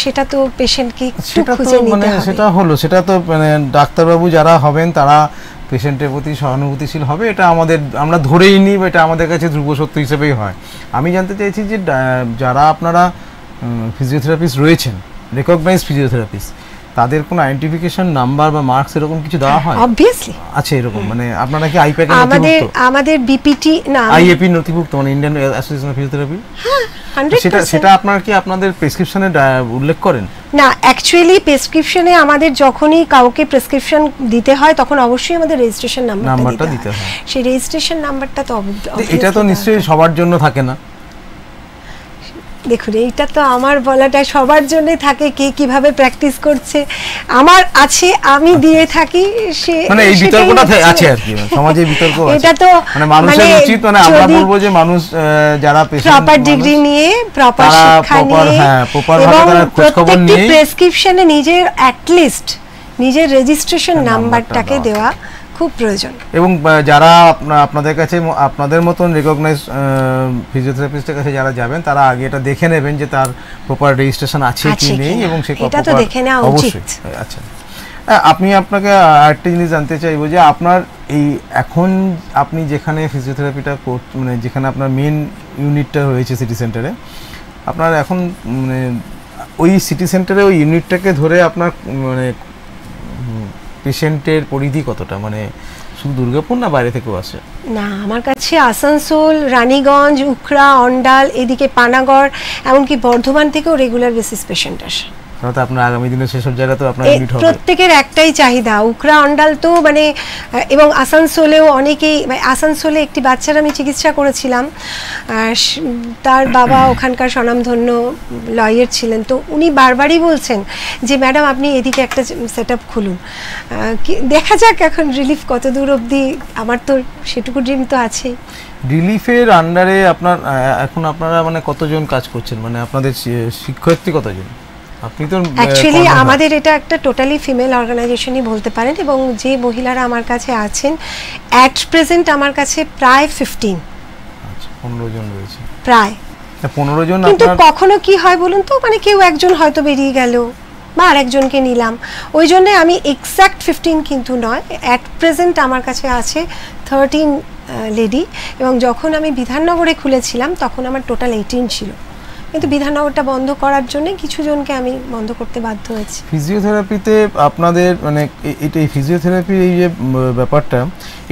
সেটা তো পেশেন্টকে একটু খুঁজে নিতে হবে। সেটা হলো, সেটা তো মানে ডাক্তারবাবু যারা হবেন তারা পেশেন্টের প্রতি সহানুভূতিশীল হবে, এটা আমরা ধরেই নিই, এটা আমাদের কাছে ধ্রুব সত্য হিসেবেই হয়। আমি জানতে চাইছি যে যারা আপনারা ফিজিওথেরাপিস্ট রয়েছেন, রেকগনাইজড ফিজিওথেরাপিস্ট, তাদের কোনো আইডেন্টিফিকেশন নাম্বার বা মার্কস এরকম কিছু দেওয়া হয়? অবভিয়াসলি আছে এরকম, মানে আপনারা কি আইপ্যাক এর নথিভুক্ত? আমাদের বিপিটি না, আইএপি নথিভুক্ত, মানে ইন্ডিয়ান অ্যাসোসিয়েশন অফ ফিজিওথেরাপি। সেটা আপনারা কি আপনাদের প্রেসক্রিপশনে উল্লেখ করেন? না, অ্যাকচুয়ালি প্রেসক্রিপশনে আমাদের যখনই কাউকে প্রেসক্রিপশন দিতে হয় তখন অবশ্যই আমাদের রেজিস্ট্রেশন নাম্বারটা দিতে হয়। সেই রেজিস্ট্রেশন নাম্বারটা তো এটা তো নিশ্চয়ই সবার জন্য থাকে না। দেখুন, এইটা তো আমার বলাটা সবার জন্য থাকে, কে কিভাবে প্র্যাকটিস করছে আমার আছে, আমি দিয়ে থাকি, সে মানে এই বিতর্কটা আছে আর কি, সমাজে বিতর্ক আছে। এটা তো মানে মানুষের উচিত, মানে আমরা বলবো যে মানুষ যারা পেশেন্ট প্রপার ডিগ্রি নিয়ে, প্রপার শিক্ষা নিয়ে, এবং প্রত্যেকটি প্রেসক্রিপশনে নিজের অ্যাট লিস্ট নিজের রেজিস্ট্রেশন নাম্বারটাকে দেওয়া খুব প্রয়োজন। এবং যারা আপনাদের কাছে আপনাদের মতন রেকগনাইজ ফিজিওথেরাপিস্টের কাছে যারা যাবেন তারা আগে এটা দেখে নেবেন যে তার প্রপার রেজিস্ট্রেশন আছে কি নেই, এবং সে এটা তো দেখে নেওয়া উচিত। আচ্ছা, আপনাকে আরেকটা জিনিস জানতে চাইবো যে আপনার এই এখন আপনি যেখানে ফিজিওথেরাপিটা মানে যেখানে আপনার মেন ইউনিটটা রয়েছে সিটি সেন্টারে, আপনার এখন মানে ওই সিটি সেন্টারে ওই ইউনিটটাকে ধরে আপনার মানে পেশেন্টের পরিধি কতটা, মানে শুধু দুর্গাপুর না বাইরে থেকেও আসে? না, আমার কাছে আসানসোল, রানীগঞ্জ, উখড়া, অন্ডাল, এদিকে পানাগড়, এমনকি বর্ধমান থেকেও রেগুলার বেসিস পেশেন্ট আসে। তাহলে আপনার আগামী দিনে সেসব জায়গা তো আপনার ইউনিট হবে। প্রত্যেকের একটাই চাহিদা, উখড়া অন্ডাল তো মানে, এবং আসানসোলেও অনেকেই, আসানসোলে একটি বাচ্চার আমি চিকিৎসা করেছিলাম, তার বাবা ওখানকার স্বনামধন্য লয়ার ছিলেন, তো উনি বারবারই বলছেন যে ম্যাডাম আপনি এদিকে একটা সেট আপ খুলুন। দেখা যাক এখন রিলিফ কত দূর অবধি, আমার তো সেটুকু ড্রিম তো আছেই। রিলিফের আন্ডারে আপনার এখন আপনারা মানে কতজন কাজ করছেন, মানে আপনাদের শিক্ষার্থী কতজন? আপনি তো অ্যাকচুয়ালি আমাদের এটা একটা টোটালি ফিমেল অর্গানাইজেশনই বলতে পারেন, এবং যে মহিলারা আমার কাছে আছেন অ্যাট প্রেজেন্ট আমার কাছে প্রায় 15। আচ্ছা, 15 জন রয়েছে প্রায় 15 জন। কিন্তু কখনো কি হয় বলুন তো, মানে কেউ একজন হয়তো বেরিয়ে গেল বা আরেকজনকে নিলাম, ওই জন্য আমি এক্স্যাক্ট 15 কিন্তু নয়, অ্যাট প্রেজেন্ট আমার কাছে আছে 13 লেডি, এবং যখন আমি বিধাননগরে খুলেছিলাম তখন আমার টোটাল 18 ছিল, কিন্তু বিধাননগরটা বন্ধ করার জন্য কিছু জনকে আমি বন্ধ করতে বাধ্য হয়েছি। ফিজিওথেরাপিতে আপনাদের মানে এই ফিজিওথেরাপির এই যে ব্যাপারটা,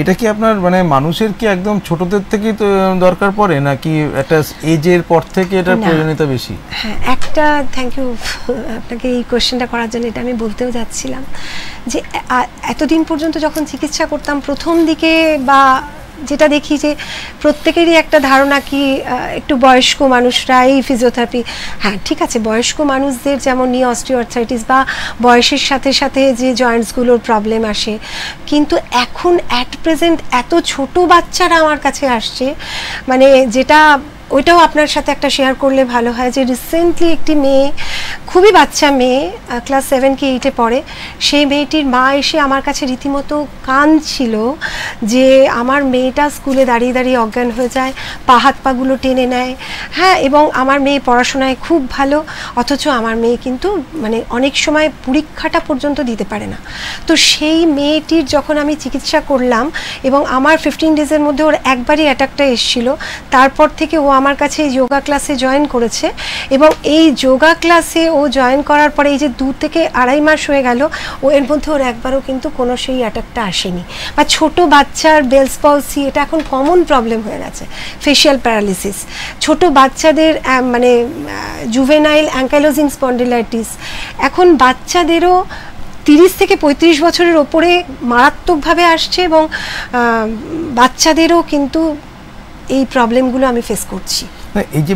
এটা কি আপনার মানে মানুষের কি একদম ছোটদের থেকেই তো দরকার পড়ে, নাকি একটা এজের পর থেকে এটার প্রয়োজনীয়তা বেশি? হ্যাঁ, একটা থ্যাংক ইউ আপনাকে এই কোশ্চেনটা করার জন্য, এটা আমি বলতেও যাচ্ছিলাম যে এতদিন পর্যন্ত যখন চিকিৎসা করতাম প্রথম দিকে, বা যেটা দেখি যে প্রত্যেকেরই একটা ধারণা কি একটু বয়স্ক মানুষরা এই ফিজিওথেরাপি, হ্যাঁ ঠিক আছে, বয়স্ক মানুষদের যেমন নি অস্টিওআর্থ্রাইটিস বা বয়সের সাথে সাথে যে জয়েন্টসগুলোর প্রবলেম আসে, কিন্তু এখন অ্যাট প্রেজেন্ট এত ছোট বাচ্চারা আমার কাছে আসছে, মানে যেটা ওইটাও আপনার সাথে একটা শেয়ার করলে ভালো হয়, যে রিসেন্টলি একটি মেয়ে, খুবই বাচ্চা মেয়ে, ক্লাস 7 কি 8-এ পড়ে, সেই মেয়েটির মা এসে আমার কাছে রীতিমতো কাঁদছিল যে আমার মেয়েটা স্কুলে দাঁড়িয়ে দাঁড়িয়ে অজ্ঞান হয়ে যায়, পা হাত পাগুলো টেনে নেয়, হ্যাঁ, এবং আমার মেয়ে পড়াশোনায় খুব ভালো, অথচ আমার মেয়ে কিন্তু মানে অনেক সময় পরীক্ষাটা পর্যন্ত দিতে পারে না। তো সেই মেয়েটির যখন আমি চিকিৎসা করলাম, এবং আমার 15 ডেজের মধ্যে ওর একবারই অ্যাটাকটা এসেছিল, তারপর থেকে ও আমার কাছে যোগা ক্লাসে জয়েন করেছে, এবং এই যোগা ক্লাসে ও জয়েন করার পরে এই যে 2 থেকে 2.5 মাস হয়ে গেল, ও এর মধ্যে ওর একবারও কিন্তু কোনো সেই অ্যাটাকটা আসেনি। বা ছোট বাচ্চার বেলস পলসি, এটা এখন কমন প্রবলেম হয়ে গেছে, ফেশিয়াল প্যারালিসিস, ছোট বাচ্চাদের মানে জুভেনাইল অ্যাঙ্কাইলোজিং স্পন্ডিলাইটিস, এখন বাচ্চাদেরও 30 থেকে 35 বছরের ওপরে মারাত্মকভাবে আসছে, এবং বাচ্চাদেরও কিন্তু এই প্রবলেমগুলো আমি ফেস করছি। এই যে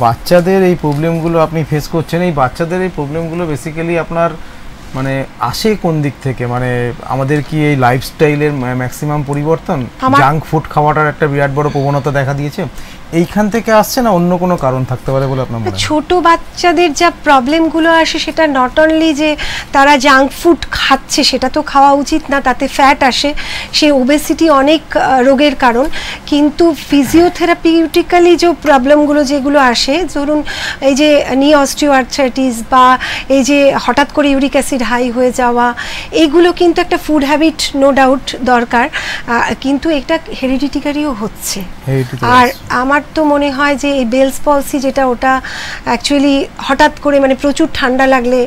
বাচ্চাদের এই প্রবলেমগুলো আপনি ফেস করছেন, এই বাচ্চাদের এই প্রবলেমগুলো বেসিক্যালি আপনার মানে আসে কোন দিক থেকে? মানে আমাদের কি এই লাইফস্টাইলের ম্যাক্সিমাম পরিবর্তন, জাঙ্ক ফুড খাওয়াটার একটা বিরাট বড় প্রবণতা দেখা দিয়েছে, এইখান থেকে আসছে না অন্য কোনো কারণ থাকতে পারে বলে আপনার মনে হয়? ছোট বাচ্চাদের যা প্রবলেমগুলো আসে, সেটা নট অনলি যে তারা জাঙ্ক ফুড খাচ্ছে, সেটা তো খাওয়া উচিত না, তাতে ফ্যাট আসে, সে ওবেসিটি অনেক রোগের কারণ, কিন্তু ফিজিওথেরাপিউটিক্যালি যে প্রবলেমগুলো যেগুলো আসে, ধরুন এই যে নি অস্টিওআর্থ্রাইটিস বা এই যে হঠাৎ করে ইউরিক অ্যাসিড হাই হয়ে যাওয়া, এইগুলো কিন্তু একটা ফুড হ্যাবিট নো ডাউট দরকার, কিন্তু এটা হেরিডিটিক্যারিও হচ্ছে। আর আমার তো মনে হয় যে এই বেলস পলসি যেটা, ওটা অ্যাকচুয়ালি হঠাৎ করে মানে প্রচুর ঠান্ডা লাগলে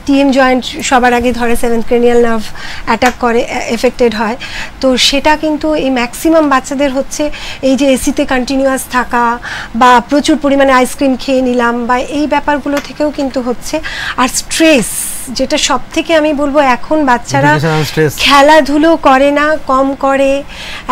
টিএম জয়েন্ট সবার আগে ধরে, 7th ক্রেনিয়াল নার্ভ অ্যাটাক করে, এফেক্টেড হয়, তো সেটা কিন্তু এই ম্যাক্সিমাম বাচ্চাদের হচ্ছে এই যে এসিতে কন্টিনিউয়াস থাকা বা প্রচুর পরিমাণে আইসক্রিম খেয়ে নিলাম, বা এই ব্যাপারগুলো থেকেও কিন্তু হচ্ছে। আর স্ট্রেস, যেটা সব থেকে আমি বলবো, এখন বাচ্চারা খেলাধুলো করে না, কম করে,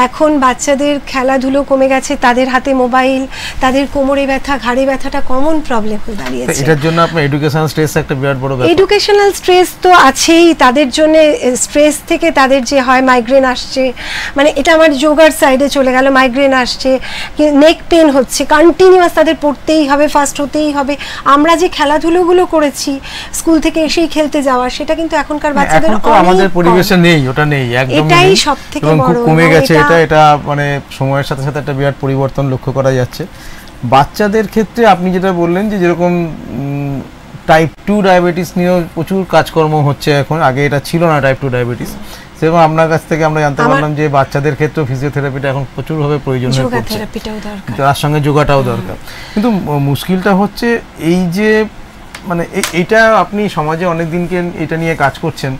এখন বাচ্চাদের খেলাধুলো কমে গেছে, তাদের হাতে মোবাইল, তাদের কোমরে ব্যথা, ঘাড়ে ব্যথাটা কমন প্রবলেম হয়ে দাঁড়িয়েছে। এটার জন্য আপনার এডুকেশনাল স্ট্রেস একটা বিরাট বড় ব্যাপার। এডুকেশনাল স্ট্রেস তো আছেই, তাদের জন্য স্ট্রেস থেকে তাদের যে হয় মাইগ্রেন আসছে, মানে এটা আমার যোগার সাইডে চলে গেল, মাইগ্রেন আসছে, নেক পেন হচ্ছে, কন্টিনিউয়াস তাদের পড়তেই হবে, ফাস্ট হতেই হবে। আমরা যে খেলাধুলোগুলো করেছি, স্কুল থেকে এসেই খেলতে খেলতে যাওয়া, সেটা কিন্তু এখনকার বাচ্চাদের এখন তো আমাদের পরিবেশে নেই, ওটা নেই, একদম এটাই সবথেকে বড়, খুব কমে গেছে। এটা মানে সময়ের সাথে সাথে একটা বিরাট পরিবর্তন লক্ষ্য করা যাচ্ছে। বাচ্চাদের ক্ষেত্রে আপনি যেটা বললেন যে যেরকম টাইপ 2 ডায়াবেটিস নিয়েও প্রচুর কাজকর্ম হচ্ছে এখন, আগে এটা ছিল না টাইপ 2 ডায়াবেটিস, সেরকম আপনার কাছ থেকে আমরা জানতে পারলাম যে বাচ্চাদের ক্ষেত্রেও ফিজিওথেরাপিটা এখন প্রচুরভাবে প্রয়োজন হয়ে পড়ছে, তার সঙ্গে যোগাটাও দরকার। কিন্তু মুশকিলটা হচ্ছে এই যে মানে এইটা আপনি সমাজে অনেক দিনকে এটা নিয়ে কাজ করছেন,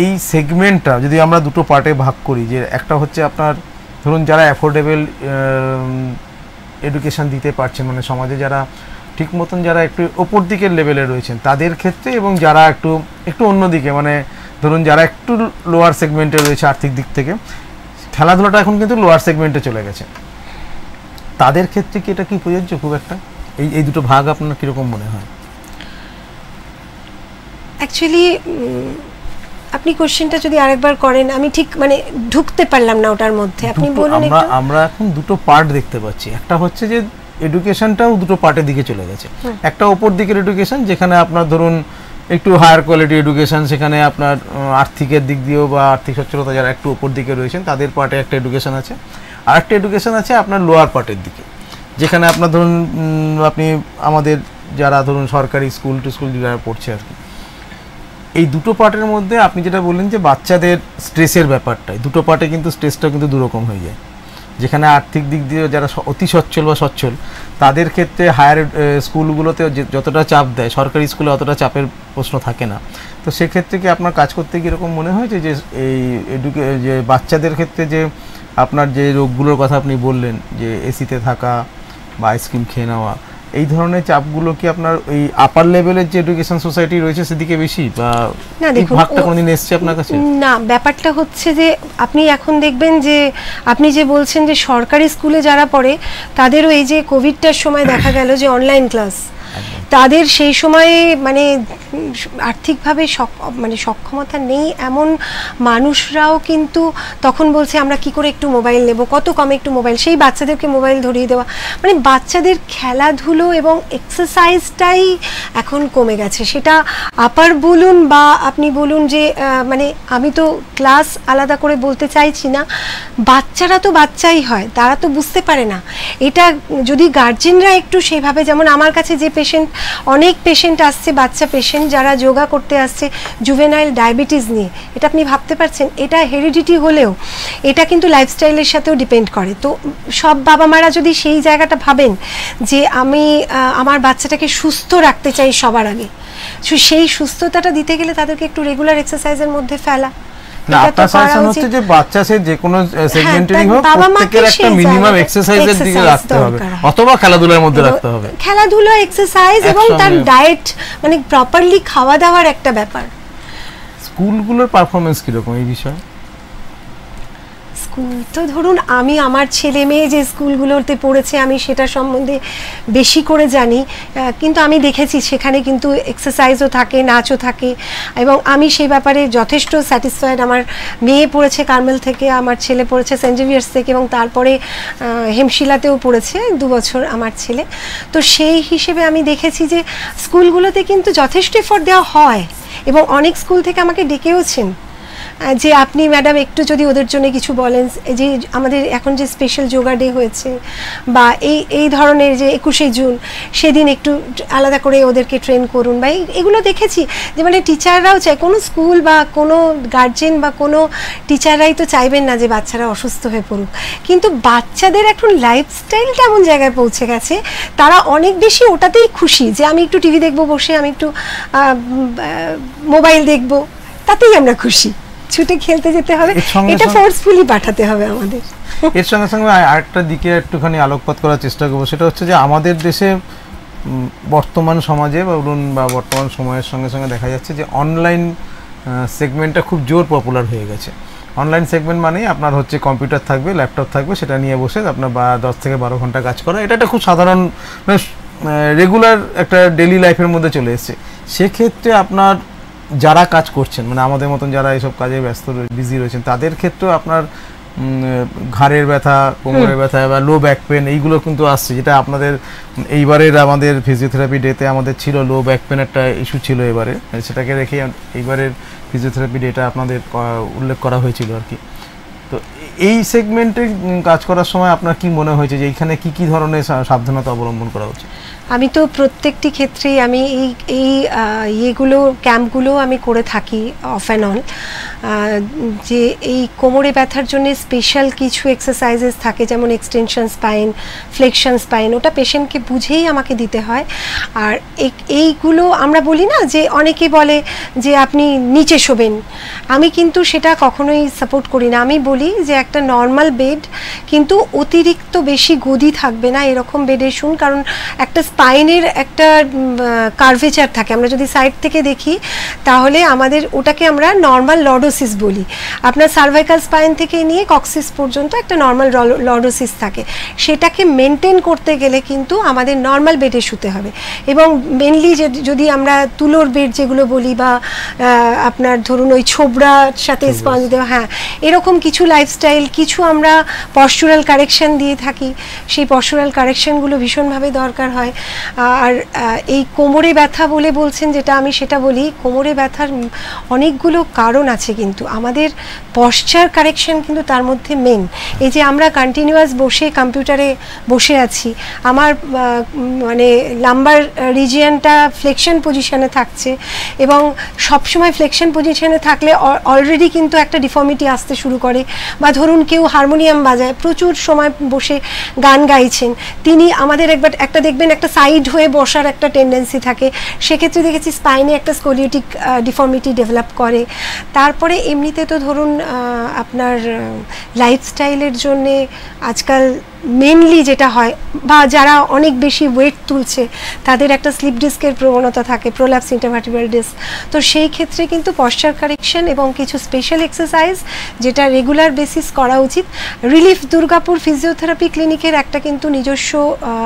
এই সেগমেন্টটা যদি আমরা দুটো পার্টে ভাগ করি, যে একটা হচ্ছে আপনার ধরুন যারা অ্যাফোর্ডেবল এডুকেশন দিতে পারছেন, মানে সমাজে যারা ঠিক মতন যারা একটু ওপর দিকের লেভেলে রয়েছেন তাদের ক্ষেত্রে, এবং যারা একটু অন্যদিকে মানে ধরুন যারা একটু লোয়ার সেগমেন্টে রয়েছে আর্থিক দিক থেকে, খেলাধুলাটা এখন কিন্তু লোয়ার সেগমেন্টে চলে গেছে, তাদের ক্ষেত্রে কি এটা কি প্রযোজ্য খুব একটা? এই দুটো ভাগ আপনার কীরকম মনে হয়? অ্যাকচুয়ালি আপনি কোশ্চেনটা যদি আরেকবার করেন, আমি ঠিক মানে ঢুকতে পারলাম না ওটার মধ্যে, আপনি বলুন। আমরা এখন দুটো পার্ট দেখতে পাচ্ছি, একটা হচ্ছে যে এডুকেশনটাও দুটো পার্টের দিকে চলে গেছে। একটা ওপর দিকের এডুকেশন যেখানে আপনার ধরুন একটু হায়ার কোয়ালিটি এডুকেশন, সেখানে আপনার আর্থিকের দিক দিয়েও বা আর্থিক সচ্ছলতা যারা একটু ওপর দিকে রয়েছেন তাদের পার্টে একটা এডুকেশন আছে। আর একটা এডুকেশন আছে আপনার লোয়ার পার্টের দিকে, যেখানে আপনার ধরুন আপনি আমাদের যারা ধরুন সরকারি স্কুল যারা পড়ছে আর কি, এই দুটো পার্টের মধ্যে আপনি যেটা বললেন যে বাচ্চাদের স্ট্রেসের ব্যাপারটাই, দুটো পার্টে কিন্তু স্ট্রেসটা কিন্তু দুরকম হয়ে যায়। যেখানে আর্থিক দিক দিয়ে যারা অতি সচ্ছল বা সচ্ছল, তাদের ক্ষেত্রে হায়ার স্কুলগুলোতে যতটা চাপ দেয়, সরকারি স্কুলে অতটা চাপের প্রশ্ন থাকে না। তো সেক্ষেত্রে কি আপনার কাজ করতে গিয়ে এরকম মনে হয়েছে যে এই যে বাচ্চাদের ক্ষেত্রে যে আপনার যে রোগগুলোর কথা আপনি বললেন, যে এসিতে থাকা বা আইসক্রিম খেয়ে নেওয়া, এই ধরনের চাপগুলো কি আপনার ওই আপার লেভেলের যে এডুকেশন সোসাইটি রয়েছে সেদিকে বেশি, বা ভাগটা কোনদিন এসছে আপনার কাছে? না, ব্যাপারটা হচ্ছে যে আপনি এখন দেখবেন যে আপনি যে বলছেন যে সরকারি স্কুলে যারা পড়ে তাদেরও এই যে কোভিডটার সময় দেখা গেল যে অনলাইন ক্লাস, তাদের সেই সময়ে মানে আর্থিকভাবে সক্ষমতা নেই এমন মানুষরাও কিন্তু তখন বলছে আমরা কি করে একটু মোবাইল নেব, কত কমে একটু মোবাইল, সেই বাচ্চাদেরকে মোবাইল ধরিয়ে দেওয়া, মানে বাচ্চাদের খেলাধুলো এবং এক্সারসাইজটাই এখন কমে গেছে। সেটা আপার বলুন বা আপনি বলুন যে মানে আমি তো ক্লাস আলাদা করে বলতে চাইছি না, বাচ্চারা তো বাচ্চাই হয়, তারা তো বুঝতে পারে না এটা। যদি গার্জেনরা একটু সেভাবে, যেমন আমার কাছে যে অনেক পেশেন্ট আসছে, বাচ্চা পেশেন্ট যারা যোগা করতে আসছে জুভেনাইল ডায়াবেটিস নিয়ে, এটা আপনি ভাবতে পারছেন, এটা হেরিডিটি হলেও এটা কিন্তু লাইফস্টাইলের সাথেও ডিপেন্ড করে। তো সব বাবা মারা যদি সেই জায়গাটা ভাবেন যে আমি আমার বাচ্চাটাকে সুস্থ রাখতে চাই সবার আগে, সেই সুস্থতাটা দিতে গেলে তাদেরকে একটু রেগুলার এক্সারসাইজের মধ্যে ফেলা। না, আপনার সাজেশন হচ্ছে যে বাচ্চা সে যে কোনো সেগমেন্টেরই হোক প্রত্যেকের একটা মিনিমাম এক্সারসাইজের দিকে রাখতে হবে, অথবা খেলাধুলার মধ্যে রাখতে হবে, খেলাধুলা, এক্সারসাইজ এবং তার ডায়েট, মানে প্রপারলি খাওয়া দাওয়ার একটা ব্যাপার। স্কুলগুলোর পারফরম্যান্স কিরকম এই বিষয়ে? স্কুল তো ধরুন আমি আমার ছেলে মেয়ে যে স্কুলগুলোতে পড়েছে আমি সেটা সম্বন্ধে বেশি করে জানি, কিন্তু আমি দেখেছি সেখানে কিন্তু এক্সারসাইজও থাকে, নাচও থাকে, এবং আমি সেই ব্যাপারে যথেষ্ট স্যাটিসফাইড। আমার মেয়ে পড়েছে কার্মেল থেকে, আমার ছেলে পড়েছে সেন্ট জেভিয়ার্স থেকে, এবং তারপরে হেমশিলাতেও পড়েছে 2 বছর আমার ছেলে। তো সেই হিসেবে আমি দেখেছি যে স্কুলগুলোতে কিন্তু যথেষ্ট এফোর্ট দেওয়া হয়, এবং অনেক স্কুল থেকে আমাকে ডেকেওছেন যে আপনি ম্যাডাম একটু যদি ওদের জন্য কিছু বলেন, যে আমাদের এখন যে স্পেশাল যোগা ডে হয়েছে বা এই ধরনের যে 21শে জুন সেদিন একটু আলাদা করে ওদেরকে ট্রেন করুন, বা এগুলো দেখেছি যে মানে টিচাররাও চায়, কোনো স্কুল বা কোনো গার্জেন বা কোনো টিচাররাই তো চাইবেন না যে বাচ্চারা অসুস্থ হয়ে পড়ুক, কিন্তু বাচ্চাদের এখন লাইফস্টাইলটা এমন জায়গায় পৌঁছে গেছে, তারা অনেক বেশি ওটাতেই খুশি যে আমি একটু টিভি দেখবো বসে, আমি একটু মোবাইল দেখবো, তাতেই আমরা খুশি। ছুটে খেলতে যেতে হবে, এটা ফোর্সফুলি পাঠাতে হবে আমাদের। এর সঙ্গে সঙ্গে আরেকটা দিকে একটুখানি আলোকপাত করার চেষ্টা করবো, সেটা হচ্ছে যে আমাদের দেশে বর্তমান সমাজে বা বর্তমান সময়ের সঙ্গে সঙ্গে দেখা যাচ্ছে যে অনলাইন সেগমেন্টটা খুব জোর পপুলার হয়ে গেছে। অনলাইন সেগমেন্ট মানেই আপনার হচ্ছে কম্পিউটার থাকবে, ল্যাপটপ থাকবে, সেটা নিয়ে বসে আপনার 10 থেকে 12 ঘন্টা কাজ করা, এটা একটা খুব সাধারণ রেগুলার একটা ডেইলি লাইফের মধ্যে চলে এসেছে। সেক্ষেত্রে আপনার যারা কাজ করছেন, মানে আমাদের মতন যারা এইসব কাজে ব্যস্ত বিজি রয়েছেন, তাদের ক্ষেত্রেও আপনার ঘাড়ের ব্যথা, কোমরের ব্যথা বা লো ব্যাক পেন, এইগুলো কিন্তু আসছে, যেটা আপনাদের এইবারের আমাদের ফিজিওথেরাপি ডেতে আমাদের ছিল লো ব্যাক পেন একটা ইস্যু ছিল এবারে, সেটাকে রেখে এইবারের ফিজিওথেরাপি ডেটা আপনাদের উল্লেখ করা হয়েছিল আর কি। তো এই সেগমেন্টে কাজ করার সময় আপনার কি মনে হয়েছে যে এইখানে কি কি ধরনের সাবধানতা অবলম্বন করা উচিত? আমি তো প্রত্যেকটি ক্ষেত্রেই আমি এই ইয়েগুলো ক্যাম্পগুলো আমি করে থাকি অফ অ্যান্ড অন, যে এই কোমরে ব্যথার জন্য স্পেশাল কিছু এক্সারসাইজেস থাকে, যেমন এক্সটেনশন স্পাইন, ফ্লেকশন স্পাইন, ওটা পেশেন্টকে বুঝেই আমাকে দিতে হয়। আর এইগুলো আমরা বলি না যে অনেকে বলে যে আপনি নিচে শোবেন, আমি কিন্তু সেটা কখনোই সাপোর্ট করি না। আমি বলি যে একটা নর্মাল বেড, কিন্তু অতিরিক্ত বেশি গদি থাকবে না এরকম বেডে শুন, কারণ একটা স্পাইনের একটা কার্ভেচার থাকে, আমরা যদি সাইড থেকে দেখি তাহলে আমাদের ওটাকে আমরা নর্মাল লর্ডোসিস বলি। আপনার সার্ভাইকাল স্পাইন থেকে নিয়ে কক্সিস পর্যন্ত একটা নর্মাল লর্ডোসিস থাকে, সেটাকে মেনটেন করতে গেলে কিন্তু আমাদের নর্মাল বেডে শুতে হবে। এবং মেনলি যদি আমরা তুলোর বেড যেগুলো বলি, বা আপনার ধরুন ওই ছোবড়ার সাথে স্পঞ্জ দেওয়া, হ্যাঁ এরকম কিছু লাইফস্টাইল, কিছু আমরা পশ্চুরাল কারেকশন দিয়ে থাকি, সেই পশ্চুরাল কারেকশনগুলো ভীষণভাবে দরকার হয়। আর এই কোমরে ব্যথা বলে বলছেন যেটা, আমি সেটা বলি, কোমরে ব্যথার অনেকগুলো কারণ আছে, কিন্তু আমাদের পশ্চার কারেকশন কিন্তু তার মধ্যে মেন। এই যে আমরা কন্টিনিউয়াস বসে কম্পিউটারে বসে আছি, আমার মানে লাম্বার রিজিয়নটা ফ্লেকশন পজিশনে থাকছে, এবং সবসময় ফ্লেকশন পজিশনে থাকলে অলরেডি কিন্তু একটা ডিফর্মিটি আসতে শুরু করে। বা ধরুন কেউ হারমোনিয়াম বাজায়, প্রচুর সময় বসে গান গাইছেন, তিনি আমাদের একটা দেখবেন একটা সাইড হয়ে বসার একটা টেন্ডেন্সি থাকে, সেক্ষেত্রে দেখেছি স্পাইনে একটা স্কোলিওটিক ডিফর্মিটি ডেভেলপ করে। তারপরে এমনিতে তো ধরুন আপনার লাইফস্টাইলের জন্যে আজকাল মেনলি যেটা হয়, বা যারা অনেক বেশি ওয়েট তুলছে তাদের একটা স্লিপ ডিস্কের প্রবণতা থাকে, প্রোল্যাপস ইন্টারভার্টিব্রাল ডিস্ক। তো সেই ক্ষেত্রে কিন্তু পশ্চার কারেকশন এবং কিছু স্পেশাল এক্সারসাইজ যেটা রেগুলার বেসিস করা উচিত। রিলিফ দুর্গাপুর ফিজিওথেরাপি ক্লিনিকের একটা কিন্তু নিজস্ব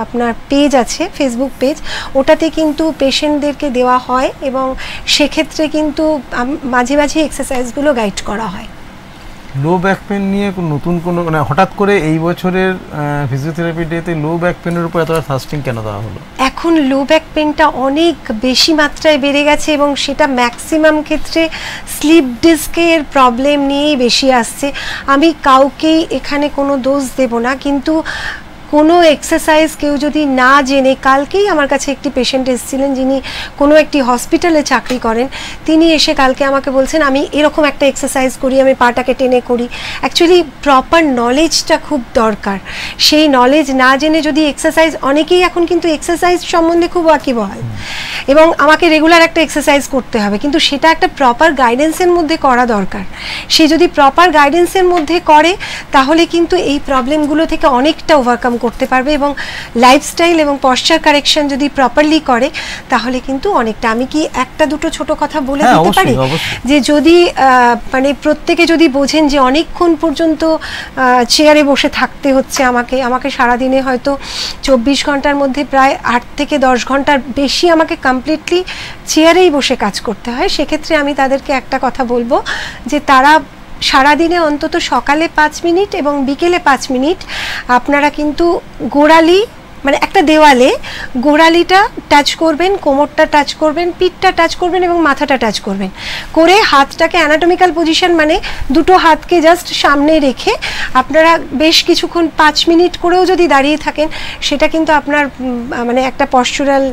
আপনার পেজ আছে, ফেসবুক পেজ, ওটাতে কিন্তু পেশেন্টদেরকে দেওয়া হয়, এবং সেক্ষেত্রে কিন্তু মাঝে মাঝে এক্সারসাইজগুলো গাইড করা হয়। লো ব্যাক পেন নিয়ে নতুন কোনো মানে হঠাৎ করে এই বছরের ফিজিওথেরাপি ডেতে লো ব্যাক পেনের উপর এতটা ফাস্টিং কেন দেওয়া হলো? এখন লো ব্যাক পেনটা অনেক বেশি মাত্রায় বেড়ে গেছে, এবং সেটা ম্যাক্সিমাম ক্ষেত্রে স্লিপ ডিস্কের প্রবলেম নিয়েই বেশি আসছে। আমি কাউকেই এখানে কোনো দোষ দেব না, কিন্তু কোনো এক্সারসাইজ কেউ যদি না জেনে, কালকেই আমার কাছে একটি পেশেন্ট এসেছিলেন যিনি কোনো একটি হসপিটালে চাকরি করেন, তিনি এসে কালকে আমাকে বলছেন আমি এরকম একটা এক্সারসাইজ করি, আমি পাটাকে টেনে করি। অ্যাকচুয়ালি প্রপার নলেজটা খুব দরকার, সেই নলেজ না জেনে যদি এক্সারসাইজ, অনেকেই এখন কিন্তু এক্সারসাইজ সম্বন্ধে খুব ওয়াকিবহাল, এবং আমাকে রেগুলার একটা এক্সারসাইজ করতে হবে, কিন্তু সেটা একটা প্রপার গাইডেন্সের মধ্যে করা দরকার। সে যদি প্রপার গাইডেন্সের মধ্যে করে তাহলে কিন্তু এই প্রবলেমগুলো থেকে অনেকটা ওভারকাম করতে পারবে, এবং লাইফস্টাইল এবং পশ্চার কারেকশন যদি প্রপারলি করে তাহলে কিন্তু অনেকটা। আমি কি একটা দুটো ছোট কথা বলে দিতে পারি? যে যদি মানে প্রত্যেকে যদি বোঝেন যে অনেকক্ষণ পর্যন্ত চেয়ারে বসে থাকতে হচ্ছে, আমাকে সারাদিনে হয়তো 24 ঘন্টার মধ্যে প্রায় 8 থেকে 10 ঘন্টার বেশি আমাকে কমপ্লিটলি চেয়ারেই বসে কাজ করতে হয়, সেক্ষেত্রে আমি তাদেরকে একটা কথা বলবো যে তারা সারাদিনে অন্তত সকালে 5 মিনিট এবং বিকেলে 5 মিনিট আপনারা কিন্তু গোড়ালি, মানে একটা দেওয়ালে গোড়ালিটা টাচ করবেন, কোমরটা টাচ করবেন, পিঠটা টাচ করবেন এবং মাথাটা টাচ করবেন, করে হাতটাকে অ্যানাটমিক্যাল পজিশন মানে দুটো হাতকে জাস্ট সামনে রেখে আপনারা বেশ কিছুক্ষণ 5 মিনিট করেও যদি দাঁড়িয়ে থাকেন, সেটা কিন্তু আপনার মানে একটা পশ্চুরাল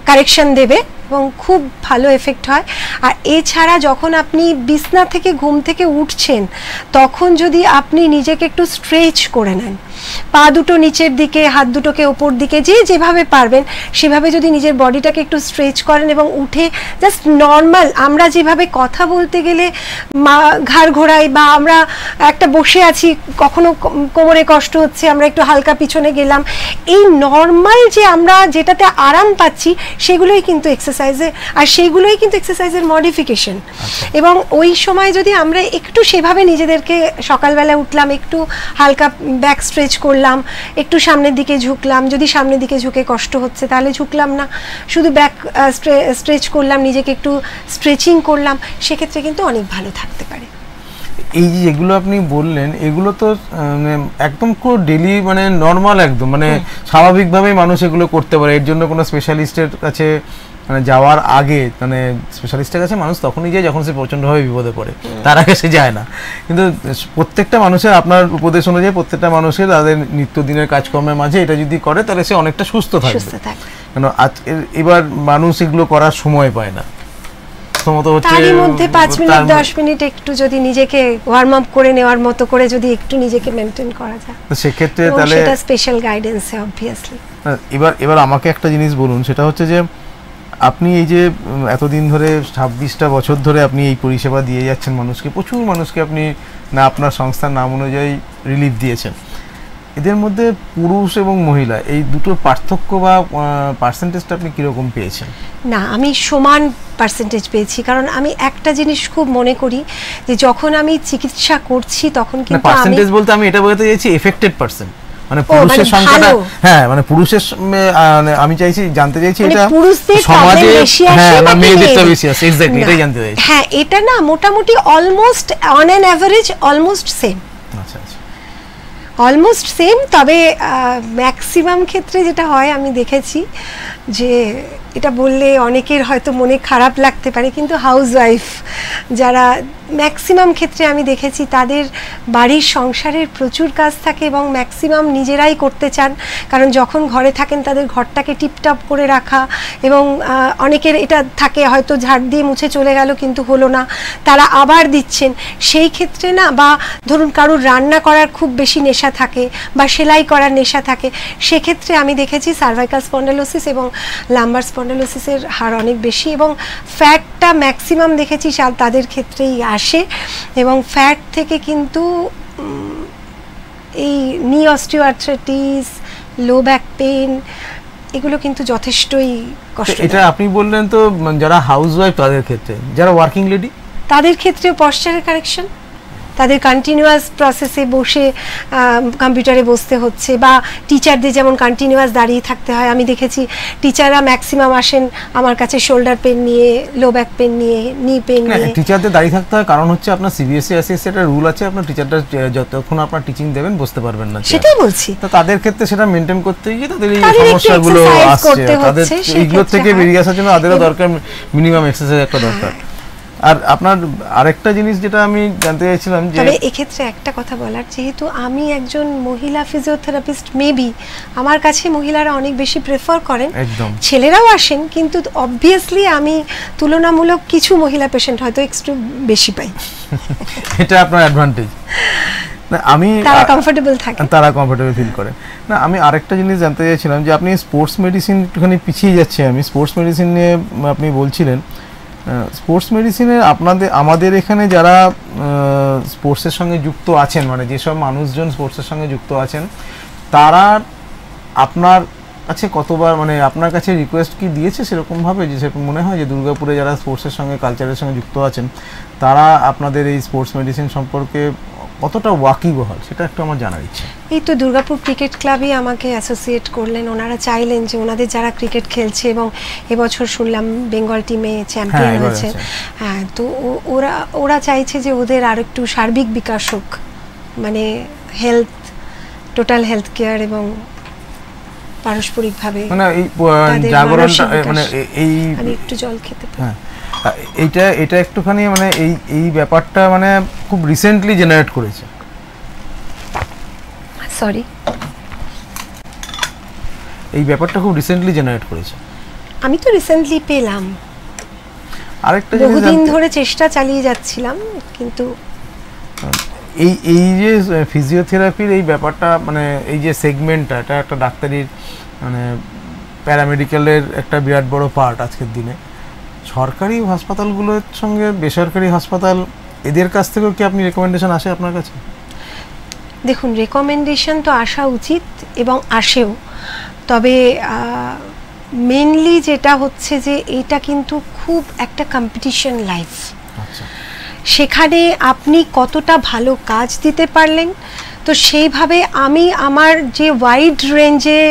কারেকশন দেবে এবং খুব ভালো এফেক্ট হয়। আর এছাড়া যখন আপনি বিছনা থেকে ঘুম থেকে উঠছেন তখন যদি আপনি নিজেকে একটু স্ট্রেচ করে নেন, পা দুটো নিচের দিকে, হাত দুটোকে ওপর দিকে, যেভাবে পারবেন সেভাবে যদি নিজের বডিটাকে একটু স্ট্রেচ করেন এবং উঠে জাস্ট নর্মাল, আমরা যেভাবে কথা বলতে গেলে ঘাড় ঘোরাই, বা আমরা একটা বসে আছি কখনো কোমরে কষ্ট হচ্ছে আমরা একটু হালকা পিছনে গেলাম, এই নর্মাল যে আমরা যেটাতে আরাম পাচ্ছি সেগুলোই কিন্তু এক্সারসাইজে, আর সেইগুলোই কিন্তু এক্সারসাইজের মডিফিকেশন। এবং ওই সময় যদি আমরা একটু সেভাবে নিজেদেরকে, সকালবেলা উঠলাম একটু হালকা ব্যাক স্ট্রেচ করলাম, একটু সামনের দিকে ঝুঁকলাম, যদি সামনের দিকে ঝুঁকে কষ্ট হচ্ছে তাহলে ঝুঁকলাম না, শুধু ব্যাক স্ট্রেচ করলাম, নিজেকে একটু স্ট্রেচিং করলাম, সেক্ষেত্রে কিন্তু অনেক ভালো থাকতে পারে। এই যে যেগুলো আপনি বললেন এগুলো তো মানে একদম খুব ডেলি মানে নর্মাল একদম মানে স্বাভাবিকভাবেই মানুষ এগুলো করতে পারে, এর জন্য কোনো স্পেশালিস্টের কাছে মানে যাওয়ার আগে মানে স্পেশালিস্টের কাছে মানুষ তখনই যায় যখন সে প্রচণ্ডভাবে বিপদে পড়ে, তার আগে সে যায় না। কিন্তু প্রত্যেকটা মানুষের, আপনার উপদেশ অনুযায়ী প্রত্যেকটা মানুষের তাদের নিত্যদিনের কাজকর্মের মাঝে এটা যদি করে তাহলে সে অনেকটা সুস্থ থাকবে। কেন এবার মানুষ এগুলো করার সময় পায় না, তারই মধ্যে 5 মিনিট 10 মিনিট একটু যদি নিজেকে ওয়ার্ম আপ করে নেওয়ার মতো করে যদি একটু নিজেকে মেইনটেইন করা যায় তো সেক্ষেত্রে তাহলে সেটা স্পেশাল গাইডেন্সে অবভিয়াসলি। এবার আমাকে একটা জিনিস বলুন, সেটা হচ্ছে যে আপনি এই যে এতদিন ধরে 26টা বছর ধরে আপনি এই পরিষেবা দিয়ে যাচ্ছেন মানুষকে, প্রচুর মানুষকে আপনি না আপনার সংস্থার নাম অনুযায়ী রিলিফ দিয়েছেন, এদের মধ্যে পুরুষ এবং মহিলা এই দুটোর পার্থক্য বা পার্সেন্টেজটা আপনি কীরকম পেয়েছেন? না, আমি সমান পার্সেন্টেজ পেয়েছি, কারণ আমি একটা জিনিস খুব মনে করি যে যখন আমি চিকিৎসা করছি তখন কিন্তু পার্সেন্টেজ বলতে আমি এটা বলতে চাইছি এফেক্টেড পারসন, মানে পুরুষের সংখ্যাটা, হ্যাঁ মানে পুরুষের আমি চাইছি জানতে চাইছি এটা সমাজে হ্যাঁ না মেয়েদেরটা বেশি আছে, এক্স্যাক্টলি এটাই জানতে চাইছি। হ্যাঁ, এটা না মোটামুটি almost on an average almost same. আচ্ছা আচ্ছা, অলমোস্ট সেম। তবে ম্যাক্সিমাম ক্ষেত্রে যেটা হয় আমি দেখেছি যে এটা বললে অনেকের হয়তো মনে খারাপ লাগতে পারে, কিন্তু হাউসওয়াইফ যারা ম্যাক্সিমাম ক্ষেত্রে আমি দেখেছি তাদের বাড়ির সংসারের প্রচুর কাজ থাকে এবং ম্যাক্সিমাম নিজেরাই করতে চান, কারণ যখন ঘরে থাকেন তাদের ঘরটাকে টিপটপ করে রাখা, এবং অনেকের এটা থাকে হয়তো ঝাড় দিয়ে মুছে চলে গেল কিন্তু হলো না, তারা আবার দিচ্ছেন। সেই ক্ষেত্রে না, বা ধরুন কারুর রান্না করার খুব বেশি নেশা থাকে বা সেলাই করার নেশা থাকে, সেক্ষেত্রে আমি দেখেছি সার্ভাইকাল স্পন্ডালোসিস এবং লাম্বার স্পন্ডালোসিসের হার অনেক বেশি, এবং ফ্যাটটা ম্যাক্সিমাম দেখেছি তাদের ক্ষেত্রেই আসে, এবং ফ্যাট থেকে কিন্তু এই নি অস্টিওআর্থ্রাইটিস, লো ব্যাক পেইন, এগুলো কিন্তু যথেষ্টই কষ্ট। এটা আপনি বললেন তো যারা হাউসওয়াইফ তাদের ক্ষেত্রে, যারা ওয়ার্কিং লেডি তাদের ক্ষেত্রে পশ্চারের কারেকশন, তাদের কন্টিনিউয়াস প্রসেসে বসে কম্পিউটারে বসতে হচ্ছে, বা টিচারদের যেমন কন্টিনিউয়াস দাঁড়িয়ে থাকতে হয়। আমি দেখেছি টিচাররা ম্যাক্সিমাম আসেন আমার কাছে শোল্ডার পেন নিয়ে, লো ব্যাক পেন নিয়ে, নি পেন নিয়ে। টিচারদের দাঁড়িয়ে থাকতে হয় কারণ হচ্ছে আপনার সিবিএসসি আইসিএসসি একটা রুল আছে, আপনার টিচারটা যতক্ষণ আপনার টিচিং দেবেন বসতে পারবেন না, সেটাই বলছি। তো তাদের ক্ষেত্রে সেটা মেনটেন করতে গিয়ে তাদের এই সমস্যাগুলো আসছে, তাদের এইগুলো থেকে বেরিয়ে আসার জন্য তাদেরও দরকার মিনিমাম এক্সারসাইজ একটা দরকার। আর আপনার আরেকটা জিনিস যেটা আমি জানতে চাইছিলাম যে তবে এক্ষেত্রে একটা কথা বলার, যেহেতু আমি একজন মহিলা ফিজিওথেরাপিস্ট, মেবি আমার কাছে মহিলারা অনেক বেশি প্রেফার করেন, একদম ছেলেরাও আসেন, কিন্তু অবভিয়াসলি আমি তুলনামূলক কিছু মহিলা পেশেন্ট হয়তো একটু বেশি পাই। এটা আপনার অ্যাডভান্টেজ। না আমি তারা কমফোর্টেবল থাকে, তারা কমফোর্টেবল ফিল করে। না আমি আরেকটা জিনিস জানতে চাইছিলাম যে আপনি স্পোর্টস মেডিসিন একটুখানি পিছিয়ে যাচ্ছে, আমি স্পোর্টস মেডিসিন নিয়ে আপনি বলছিলেন, স্পোর্টস মেডিসিনে আমাদের এখানে যারা স্পোর্টসের সঙ্গে যুক্ত আছেন, মানে যেসব মানুষজন স্পোর্টসের সঙ্গে যুক্ত আছেন, তারা আপনার কাছে কতবার মানে আপনার কাছে রিকোয়েস্ট কি দিয়েছে সেরকমভাবে, যে সেরকম মনে হয় যে দুর্গাপুরে যারা স্পোর্টসের সঙ্গে কালচারের সঙ্গে যুক্ত আছেন তারা আপনাদের এই স্পোর্টস মেডিসিন সম্পর্কে কতটা ওয়াকিবহাল, সেটা একটু আমার জানার ইচ্ছা। এই তো দুর্গাপুর ক্রিকেট ক্লাবই আমাকে অ্যাসোসিয়েট করলেন, ওনারা চাইলেন যে ওনাদের যারা ক্রিকেট খেলছে, এবং এবছর শুনলাম বেঙ্গল টিমে চ্যাম্পিয়ন হয়েছে, হ্যাঁ, তো ওরা চাইছে যে ওদের আর একটু সার্বিক বিকাশ হোক, মানে হেলথ, টোটাল হেলথ কেয়ার এবং পারস্পরিকভাবে মানে এই জাগরণটা, মানে এই আমি একটু জল খেতে পারি, হ্যাঁ এটা একটুখানি মানে এই ব্যাপারটা মানে খুব রিসেন্টলি জেনারেট করেছে, সরি, এই ব্যাপারটা খুব রিসেন্টলি জেনারেট করেছে। আমি তো রিসেন্টলি পেলাম, আরেকটা বহুদিন ধরে চেষ্টা চালিয়ে যাচ্ছিলাম, কিন্তু এই যে ফিজিওথেরাপির এই ব্যাপারটা, মানে এই যে সেগমেন্টটা, এটা একটা ডাক্তারির মানে প্যারামেডিক্যালের একটা বিরাট বড় পার্ট আজকের দিনে। সরকারি হাসপাতালগুলোর সঙ্গে বেসরকারি হাসপাতাল, এদের কাছ থেকেও কি আপনি রেকমেন্ডেশন আসে আপনার কাছে? দেখুন, রেকমেন্ডেশন তো আসা উচিত এবং আসেও, তবে মেনলি যেটা হচ্ছে যে এটা কিন্তু খুব একটা কম্পিটিশন লাইফ, সেখানে আপনি কতটা ভালো কাজ দিতে পারলেন। তো সেইভাবে আমি আমার যে ওয়াইড রেঞ্জে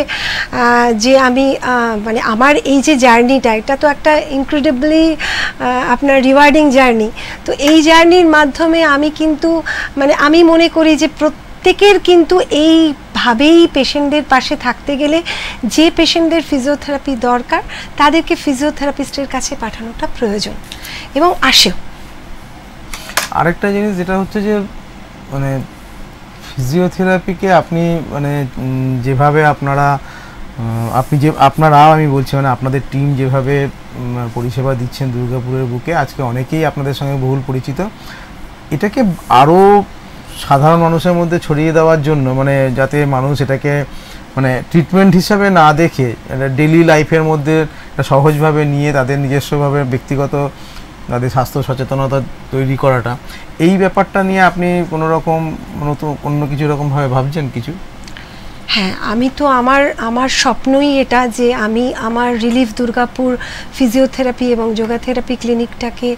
যে আমি মানে আমার এই যে জার্নিটা, এটা তো একটা ইনক্রেডিবলি আপনার রিওয়ার্ডিং জার্নি। তো এই জার্নির মাধ্যমে আমি কিন্তু মানে আমি মনে করি যে প্রত্যেকের কিন্তু এইভাবেই পেশেন্টদের পাশে থাকতে গেলে যে পেশেন্টদের ফিজিওথেরাপি দরকার তাদেরকে ফিজিওথেরাপিস্টের কাছে পাঠানোটা প্রয়োজন এবং আসেও। আরেকটা জিনিস যেটা হচ্ছে যে মানে ফিজিওথেরাপিকে আপনি মানে যেভাবে আমি বলছি মানে আপনাদের টিম যেভাবে পরিষেবা দিচ্ছেন দুর্গাপুরের বুকে, আজকে অনেকেই আপনাদের সঙ্গে বহুল পরিচিত। এটাকে আরও সাধারণ মানুষের মধ্যে ছড়িয়ে দেওয়ার জন্য, মানে যাতে মানুষ এটাকে মানে ট্রিটমেন্ট হিসাবে না দেখে ডেইলি লাইফের মধ্যে সহজভাবে নিয়ে তাদের নিজস্বভাবে ব্যক্তিগত তাদের স্বাস্থ্য সচেতনতা তৈরি করাটা, এই ব্যাপারটা নিয়ে আপনি কোনো রকম নতুন অন্য কিছু রকমভাবে ভাবছেন কিছু? হ্যাঁ, আমি তো আমার স্বপ্নই এটা যে আমি আমার রিলিফ দুর্গাপুর ফিজিওথেরাপি এবং যোগা থেরাপি ক্লিনিকটাকে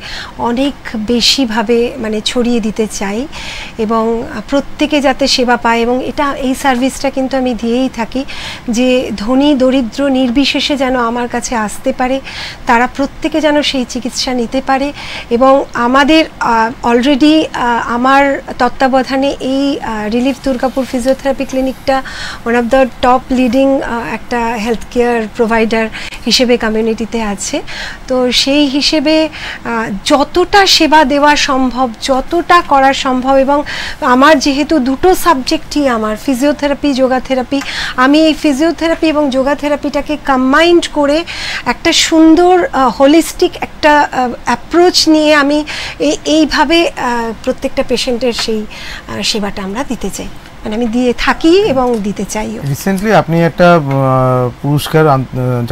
অনেক বেশিভাবে মানে ছড়িয়ে দিতে চাই এবং প্রত্যেকে যাতে সেবা পায়। এবং এই সার্ভিসটা কিন্তু আমি দিয়েই থাকি যে ধনী দরিদ্র নির্বিশেষে যেন আমার কাছে আসতে পারে, তারা প্রত্যেকে যেন সেই চিকিৎসা নিতে পারে। এবং আমাদের অলরেডি আমার তত্ত্বাবধানে এই রিলিফ দুর্গাপুর ফিজিওথেরাপি ক্লিনিকটা one of the top leading একটা হেলথ কেয়ার প্রোভাইডার হিসেবে কমিউনিটিতে আছে। তো সেই হিসেবে যতটা সেবা দেওয়া সম্ভব, যতটা করা সম্ভব, এবং আমার যেহেতু দুটো সাবজেক্টই আমার ফিজিওথেরাপি যোগা থেরাপি, আমি এই ফিজিওথেরাপি এবং যোগা থেরাপিটাকে কম্বাইন্ড করে একটা সুন্দর হোলিস্টিক একটা অ্যাপ্রোচ নিয়ে আমি এইভাবে প্রত্যেকটা পেশেন্টের সেই সেবাটা আমরা দিতে চাই, মানে আমি দিয়ে থাকি এবং দিতে চাই। রিসেন্টলি আপনি একটা পুরস্কার,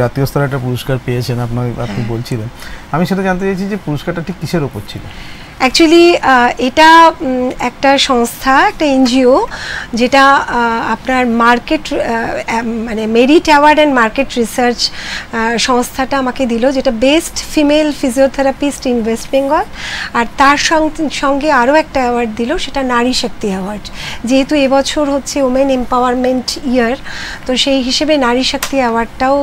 জাতীয় স্তরে একটা পুরস্কার পেয়েছেন আপনি বলছিলেন। আমি সেটা জানতে চাইছি যে পুরস্কারটা ঠিক কিসের ওপর ছিল? অ্যাকচুয়ালি এটা একটা সংস্থা, একটা এনজিও, যেটা আপনার মার্কেট মানে merit award and market research সংস্থাটা আমাকে দিল, যেটা best female physiotherapist in West Bengal. আর তার সঙ্গে আরও একটা অ্যাওয়ার্ড দিল, সেটা নারী শক্তি অ্যাওয়ার্ড। যেহেতু এবছর হচ্ছে ওমেন এম্পাওয়ারমেন্ট ইয়ার, তো সেই হিসেবে নারী শক্তি অ্যাওয়ার্ডটাও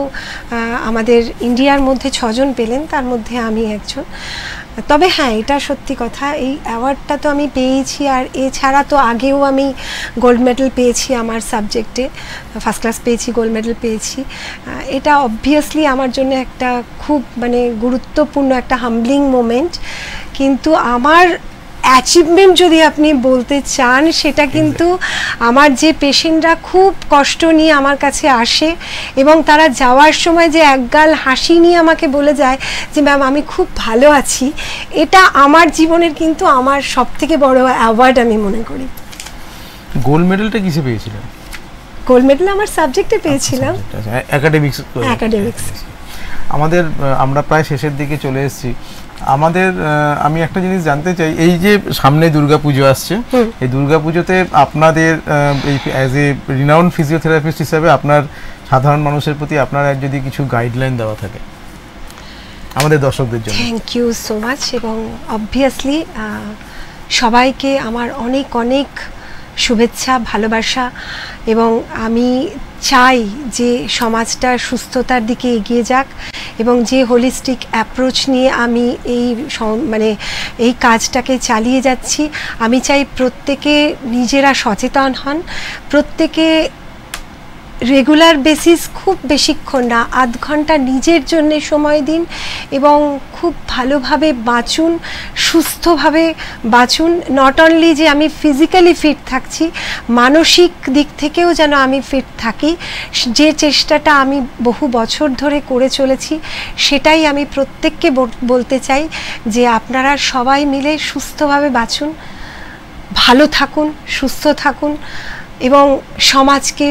আমাদের ইন্ডিয়ার মধ্যে 6 জন পেলেন, তার মধ্যে আমি একজন। তবে হ্যাঁ, এটা সত্যি কথা, এই অ্যাওয়ার্ডটা তো আমি পেয়েছি। আর এছাড়া তো আগেও আমি গোল্ড মেডেল পেয়েছি আমার সাবজেক্টে, ফার্স্ট ক্লাস পেয়েছি, গোল্ড মেডেল পেয়েছি। এটা অবভিয়াসলি আমার জন্য একটা খুব মানে গুরুত্বপূর্ণ একটা হাম্বলিং মোমেন্ট। কিন্তু আমার অ্যাচিভমেন্ট যদি আপনি বলতে চান, সেটা কিন্তু আমার যে পেশেন্টরা খুব কষ্ট নিয়ে আমার কাছে আসে এবং তারা যাওয়ার সময় যে একগাল হাসি নিয়ে আমাকে বলে যায় যে ম্যাম আমি খুব ভালো আছি, এটা আমার জীবনের কিন্তু আমার সবথেকে বড় অ্যাওয়ার্ড আমি মনে করি। গোল্ড মেডেলটা কিসে পেয়েছিলেন? গোল্ড মেডেল আমার সাবজেক্টে পেয়েছিলাম, একাডেমিক্স। আমরা প্রায় শেষের দিকে চলে এসেছি। আমি একটা জিনিস জানতে চাই, এই যে সামনে দুর্গাপুজো আসছে, এই দুর্গাপুজোতে আপনাদের অ্যাজ এ রিনাউন্ড ফিজিওথেরাপিস্ট হিসাবে আপনার সাধারণ মানুষের প্রতি আপনার যদি কিছু গাইডলাইন দেওয়া থাকে আমাদের দর্শকদের জন্য। Thank you so much. এবং অবভিয়াসলি সবাইকে আমার অনেক অনেক শুভেচ্ছা, ভালোবাসা। এবং আমি চাই যে সমাজটা সুস্থতার দিকে এগিয়ে যাক এবং যে হোলিস্টিক অ্যাপ্রোচ নিয়ে আমি এই কাজটাকে চালিয়ে যাচ্ছি, আমি চাই প্রত্যেকে নিজেরা সচেতন হন, প্রত্যেকে রেগুলার বেসিস, খুব বেশিক্ষণ না, আধ ঘন্টা নিজের জন্য সময় দিন এবং খুব ভালোভাবে বাঁচুন, সুস্থভাবে বাঁচুন। নট অনলি যে আমি ফিজিক্যালি ফিট থাকছি, মানসিক দিক থেকেও যেন আমি ফিট থাকি, যে চেষ্টাটা আমি বহু বছর ধরে করে চলেছি, সেটাই আমি প্রত্যেককে বলতে চাই যে আপনারা সবাই মিলে সুস্থভাবে বাঁচুন, ভালো থাকুন, সুস্থ থাকুন এবং সমাজকে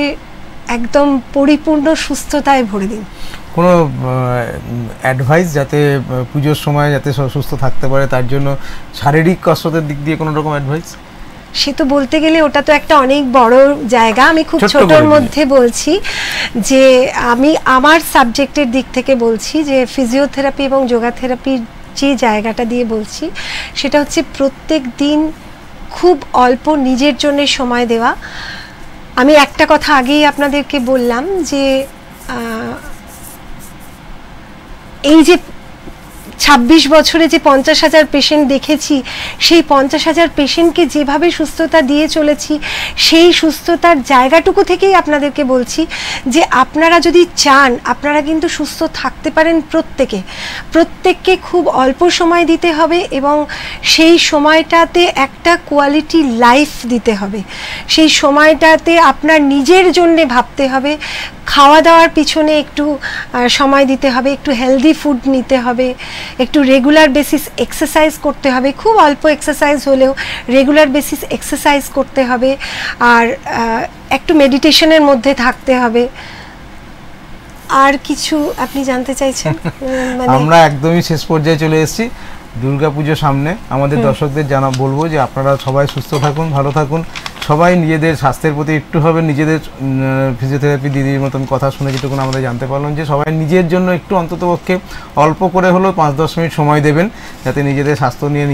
একদম পরিপূর্ণ সুস্থতায় ভরে দিন। কোনো অ্যাডভাইস যাতে পুজোর সময় যাতে সুস্থ থাকতে পারে, তার জন্য শারীরিক কসরতের দিক দিয়ে কোনো রকম অ্যাডভাইস? সে তো বলতে গেলে ওটা তো একটা অনেক বড় জায়গা, আমি খুব ছোটর মধ্যে বলছি যে আমি আমার সাবজেক্টের দিক থেকে বলছি যে ফিজিওথেরাপি এবং যোগা থেরাপির যে জায়গাটা দিয়ে বলছি সেটা হচ্ছে প্রত্যেক দিন খুব অল্প নিজের জন্য সময় দেওয়া। আমি একটা কথা আগেই আপনাদেরকে বললাম যে এই যে 26 বছরে যে 50,000 পেশেন্ট দেখেছি, সেই 50,000 পেশেন্টকে যেভাবে সুস্থতা দিয়ে চলেছি, সেই সুস্থতার জায়গাটুকু থেকেই আপনাদেরকে বলছি যে আপনারা যদি চান আপনারা কিন্তু সুস্থ থাকতে পারেন। প্রত্যেককে খুব অল্প সময় দিতে হবে এবং সেই সময়টাতে একটা কোয়ালিটি লাইফ দিতে হবে। সেই সময়টাতে আপনার নিজের জন্যে ভাবতে হবে, খাওয়া দাওয়ার পিছনে একটু সময় দিতে হবে, একটু হেলদি ফুড নিতে হবে, একটু রেগুলার বেসিস এক্সারসাইজ করতে হবে, খুব অল্প এক্সারসাইজ হলেও রেগুলার বেসিস এক্সারসাইজ করতে হবে, আর একটু মেডিটেশনের মধ্যে থাকতে হবে। আর কিছু আপনি জানতে চাইছেন? আমরা একদমই শেষ পর্যায়ে চলে এসেছি, দুর্গাপুজো সামনে। আমাদের দর্শকদের বলবো যে আপনারা সবাই সুস্থ থাকুন, ভালো থাকুন, সবাই নিজেদের স্বাস্থ্যের প্রতি একটু হবে। নিজেদের ফিজিওথেরাপি দিদির মতন কথা শুনে যেটুকু আমরা জানতে পারলাম যে সবাই নিজের জন্য একটু অন্ততপক্ষে অল্প করে হলেও 5-10 মিনিট সময় দেবেন, যাতে নিজেদের স্বাস্থ্য নিয়ে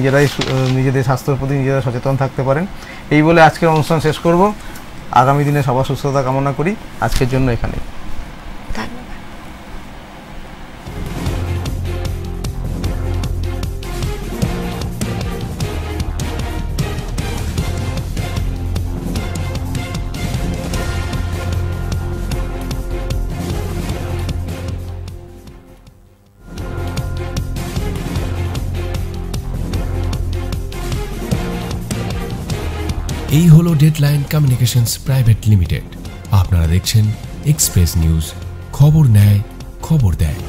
নিজেদের স্বাস্থ্যের প্রতি নিজেরা সচেতন থাকতে পারেন। এই বলে আজকের অনুষ্ঠান শেষ করব। আগামী দিনে সবার সুস্থতা কামনা করি। আজকের জন্য এখানে। এই হলো ডেডলাইন কমিউনিকেশনস প্রাইভেট লিমিটেড। আপনারা দেখছেন এক্সপ্রেস নিউজ, খবর নেয়, খবর দেয়।